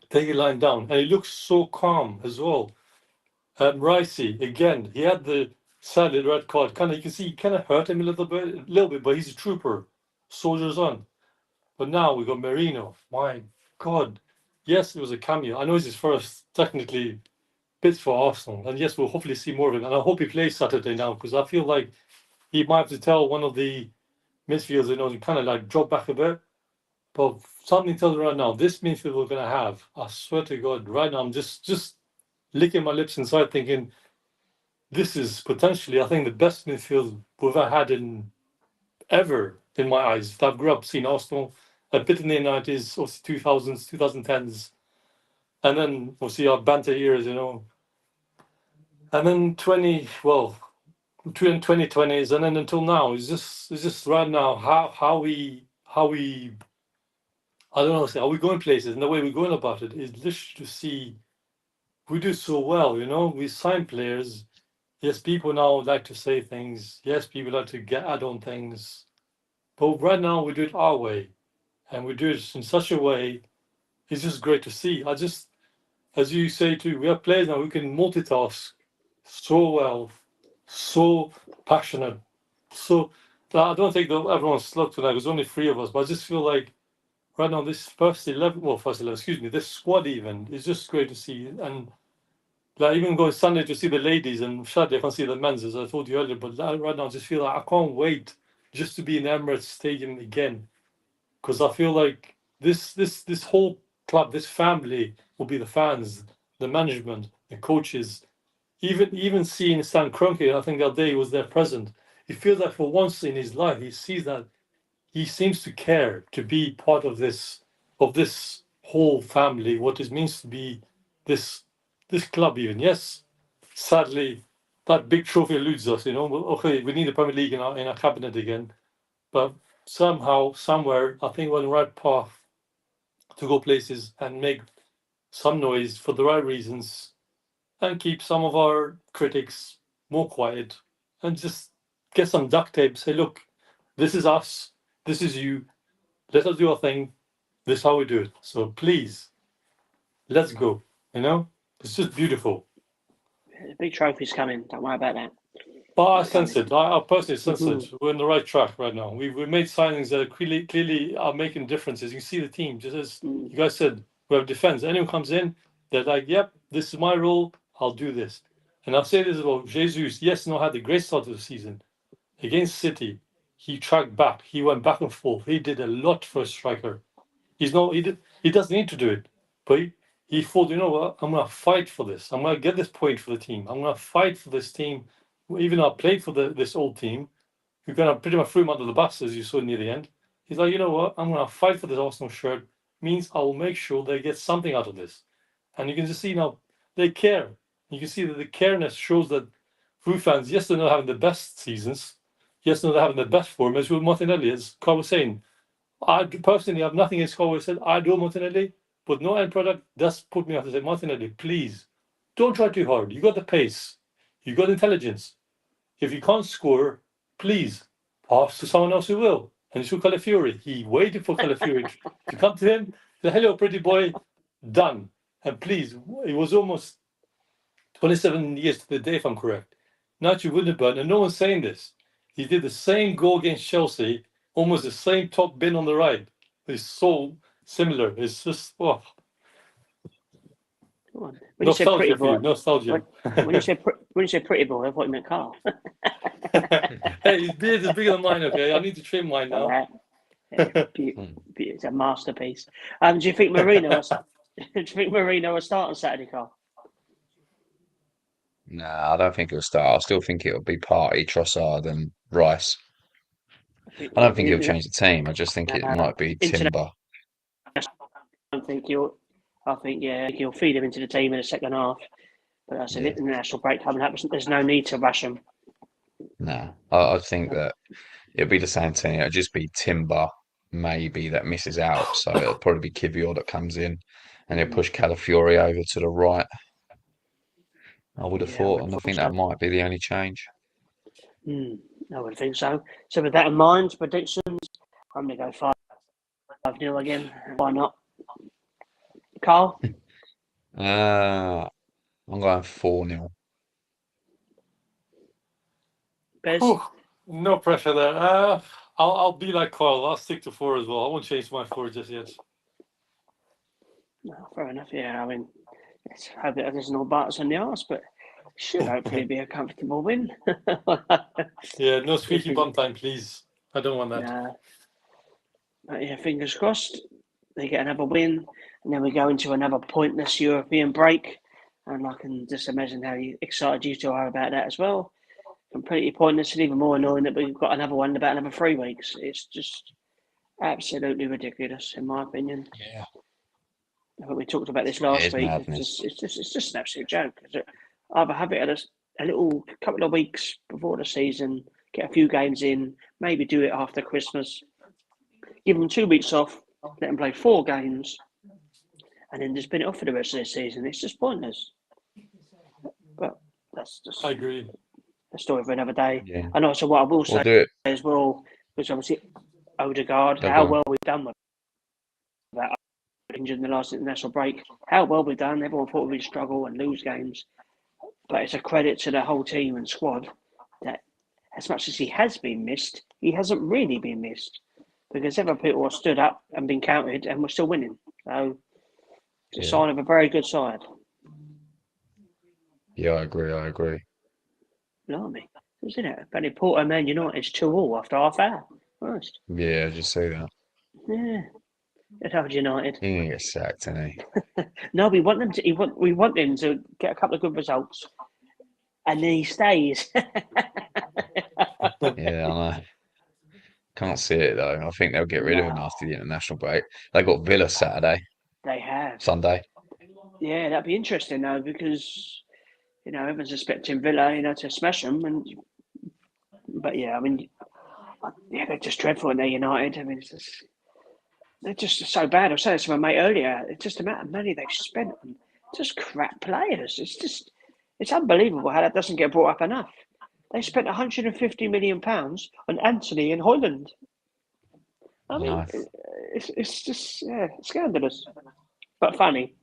take a line down, and he looks so calm as well. Ricey again. He had the sadly red card. You can see he kind of hurt him a little bit, but he's a trooper. Soldiers on. But now we got Merino. My God. Yes, it was a cameo. I know it's his first technically bits for Arsenal. And yes, we'll hopefully see more of it. And I hope he plays Saturday now, because I feel like he might have to tell one of the midfielders, to kind of like drop back a bit. But something tells me right now, this midfield we're going to have, I swear to God, right now, I'm just licking my lips inside thinking, this is potentially, I think, the best midfield we've ever had ever in my eyes. I've grew up seeing Arsenal a bit in the 90s, obviously 2000s, 2010s, and then obviously our banter years, And then between 2020s and then until now. It's just right now how we I don't know, say, are we going places? And the way we're going about it is literally to see we do so well, we sign players. Yes, people now like to say things. Yes, people like to get add on things. But right now we do it our way. And we do it in such a way, it's just great to see. As you say too, we have players now who can multitask so well, so passionate. So I don't think that everyone's slugged tonight. There's only three of us, but I just feel like right now this first 11, excuse me, this squad even is just great to see. And like even going Sunday to see the ladies, and sadly I can't see the men's as I told you earlier, but right now I just feel like I can't wait just to be in Emirates Stadium again, because I feel like this whole club, this family will be the fans, the management, the coaches, even seeing Stan Kroenke. I think that day he was there present. He feels like for once in his life he sees that he seems to care to be part of this whole family, what it means to be this club even. Yes, sadly, that big trophy eludes us, Okay, we need the Premier League in our cabinet again. But somehow, somewhere, I think we're on the right path to go places and make some noise for the right reasons and keep some of our critics more quiet and just get some duct tape, say, look, this is us, this is you, let us do our thing, this is how we do it. So please, let's go. It's just beautiful. The big trophy's coming. Don't worry about that. But I sense it. I personally sense it. We're on the right track right now. We made signings that clearly are making differences. You can see the team, just as you guys said, we have defense. Anyone comes in, they're like, yep, this is my role. I'll do this. And I'll say this about Jesus. Yes, no, had a great start of the season. Against City, he tracked back. He went back and forth. He did a lot for a striker. He doesn't need to do it. But he thought, you know what, I'm going to fight for this. I'm going to get this point for the team. I'm going to fight for this team. Even though I played for this old team, who kind of pretty much threw him under the bus, as you saw near the end. He's like, you know what, I'm going to fight for this Arsenal shirt. Means I will make sure they get something out of this. And you can just see now, they care. You can see that the careness shows that Fu fans, yes, they're not having the best seasons. Yes, they're not having the best form, as with Martinelli, as Carl was saying. I personally have nothing against Carl said. I do Martinelli, but no end product does put me off to say, Martinelli, please, don't try too hard. You got the pace. You got intelligence. If you can't score, please pass to someone else who will. And it's Calafiori. He waited for Calafiori to come to him. Say, hello, pretty boy, done. And please, it was almost 27 years to the day, if I'm correct. Nacho Winterburn, and no one's saying this. He did the same goal against Chelsea, almost the same top bin on the right. It's so similar. It's just, oh. When nostalgia for you, nostalgia. When you say pretty boy, I thought you meant Carl. Hey, his beard is bigger than mine, okay? I need to trim mine now. It's a masterpiece. Do you think Marino will start on Saturday, Carl? No, I don't think it'll start. I still think it'll be Partey, Trossard, and Rice. I don't think he'll change the team. I just think it might be Timber. I think he'll feed him into the team in the second half. But that's an international break coming up. There's no need to rush him. No, I think that it'll be the same team. It'll just be Timber, maybe, that misses out. So it'll probably be Kivior that comes in, and he'll push Calafiori over to the right. I would have thought, and I think that might be the only change. I would think so. So with that in mind, predictions, I'm going to go 5-0 again. Why not? Carl? I'm going 4-0. Bez? No pressure there. I'll be like Carl. I'll stick to 4 as well. I won't change my 4 just yet. No, fair enough. Yeah, I mean, let's hope that there's no bites on the arse, but should hopefully be a comfortable win. Yeah, no squeaky bum time, please. I don't want that. But yeah, fingers crossed. They get another win, and then we go into another pointless European break. And I can just imagine how excited you two are about that as well. Completely pointless, and even more annoying that we've got another one in about another 3 weeks. It's just absolutely ridiculous, in my opinion. Yeah. I think we talked about this last week. Madness. It's just an absolute joke. Either have it a little couple of weeks before the season, get a few games in, maybe do it after Christmas, give them 2 weeks off, let them play 4 games, and then just spin it off for the rest of the season. It's just pointless. But that's just I agree. a story for another day. Yeah. And also, what I will say We'll do it. as well, because obviously Odegaard, Yeah, how go on. well we've done with that injured in the last international break, how well we've done. Everyone thought we'd struggle and lose games, but it's a credit to the whole team and squad that as much as he has been missed, he hasn't really been missed, because other people have stood up and been counted and we're still winning. So it's a sign of a very good side. Yeah, I agree. Blimey, isn't it? But Porto Man United's 2-2 after half hour. Christ. Yeah, just say that. Yeah. Good old United. He's gonna get sacked, isn't he? No, we want them to. We want them to get a couple of good results, and then he stays. Yeah, I know. Can't see it though. I think they'll get rid of him No. after the international break. They got Villa Saturday, They have. Sunday. Yeah, that'd be interesting though, because everyone's expecting Villa, to smash them, but yeah, I mean, yeah, they're just dreadful in their United. I mean, they're just so bad. I was saying this to my mate earlier. It's just the amount of money they've spent on just crap players. It's unbelievable how that doesn't get brought up enough. They spent £150 million on Anthony and Holland. I mean, Nice. it's just scandalous, but funny.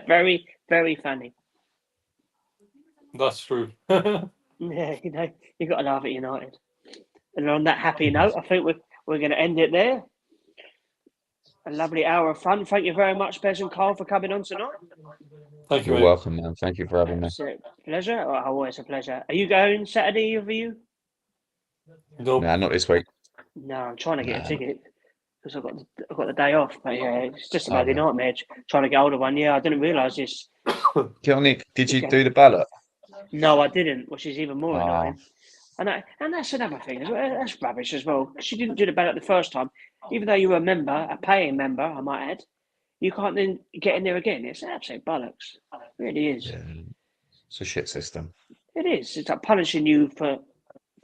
Very, very funny. That's true. Yeah, you got to laugh at United. And on that happy note, I think we're going to end it there. A lovely hour of fun. Thank you very much, Bez and Carl, for coming on tonight. Thank you, You're mate. welcome, man. Thank you for having me. It's a pleasure. Oh, always a pleasure. Are you going Saturday, either of you? Nope. Nah, not this week. No, I'm trying to get Nah. a ticket because I've got the day off. But yeah, it's just a bloody Okay. nightmare trying to get hold of one. Yeah, I didn't realise this. Jonny, did you Okay. do the ballot? No, I didn't, which is even more Ah. annoying. And that's another thing as well. That's rubbish as well. Because you didn't do the ballot the first time, even though you were a member, a paying member, I might add. You can't then get in there again. It's absolute bollocks. It really is. Yeah. It's a shit system. It is. It's like punishing you for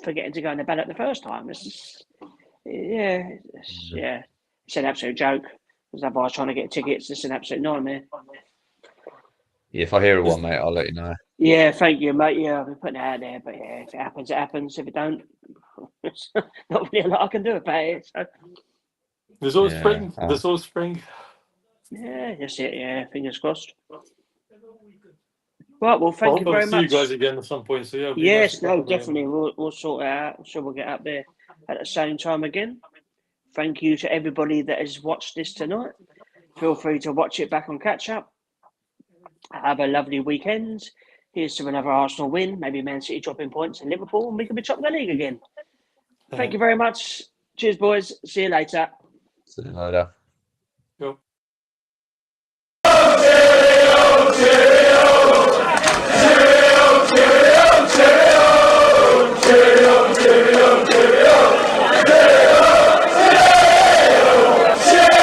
getting to go in the ballot the first time. It's just, it's an absolute joke. Because otherwise, trying to get tickets, it's an absolute nightmare. Yeah, if I hear of one, mate, I'll let you know. Yeah, thank you, mate. Yeah, I've been putting it out there, but yeah, if it happens, it happens. If it don't, it's not really a lot I can do about it. So. There's always Yeah. spring. There's always spring. Yeah, that's it. Yeah, fingers crossed. Right, well, thank you I'll very see much. you guys again at some point. So yeah. it'll be nice Yes, to catch no, up again. definitely. We'll sort it out. I'm sure we'll get up there at the same time again. Thank you to everybody that has watched this tonight. Feel free to watch it back on catch up. Have a lovely weekend. Here's to another Arsenal win. Maybe Man City dropping points in Liverpool, and we can be top of the league again. Thank you very much. Cheers, boys. See you later. See you later.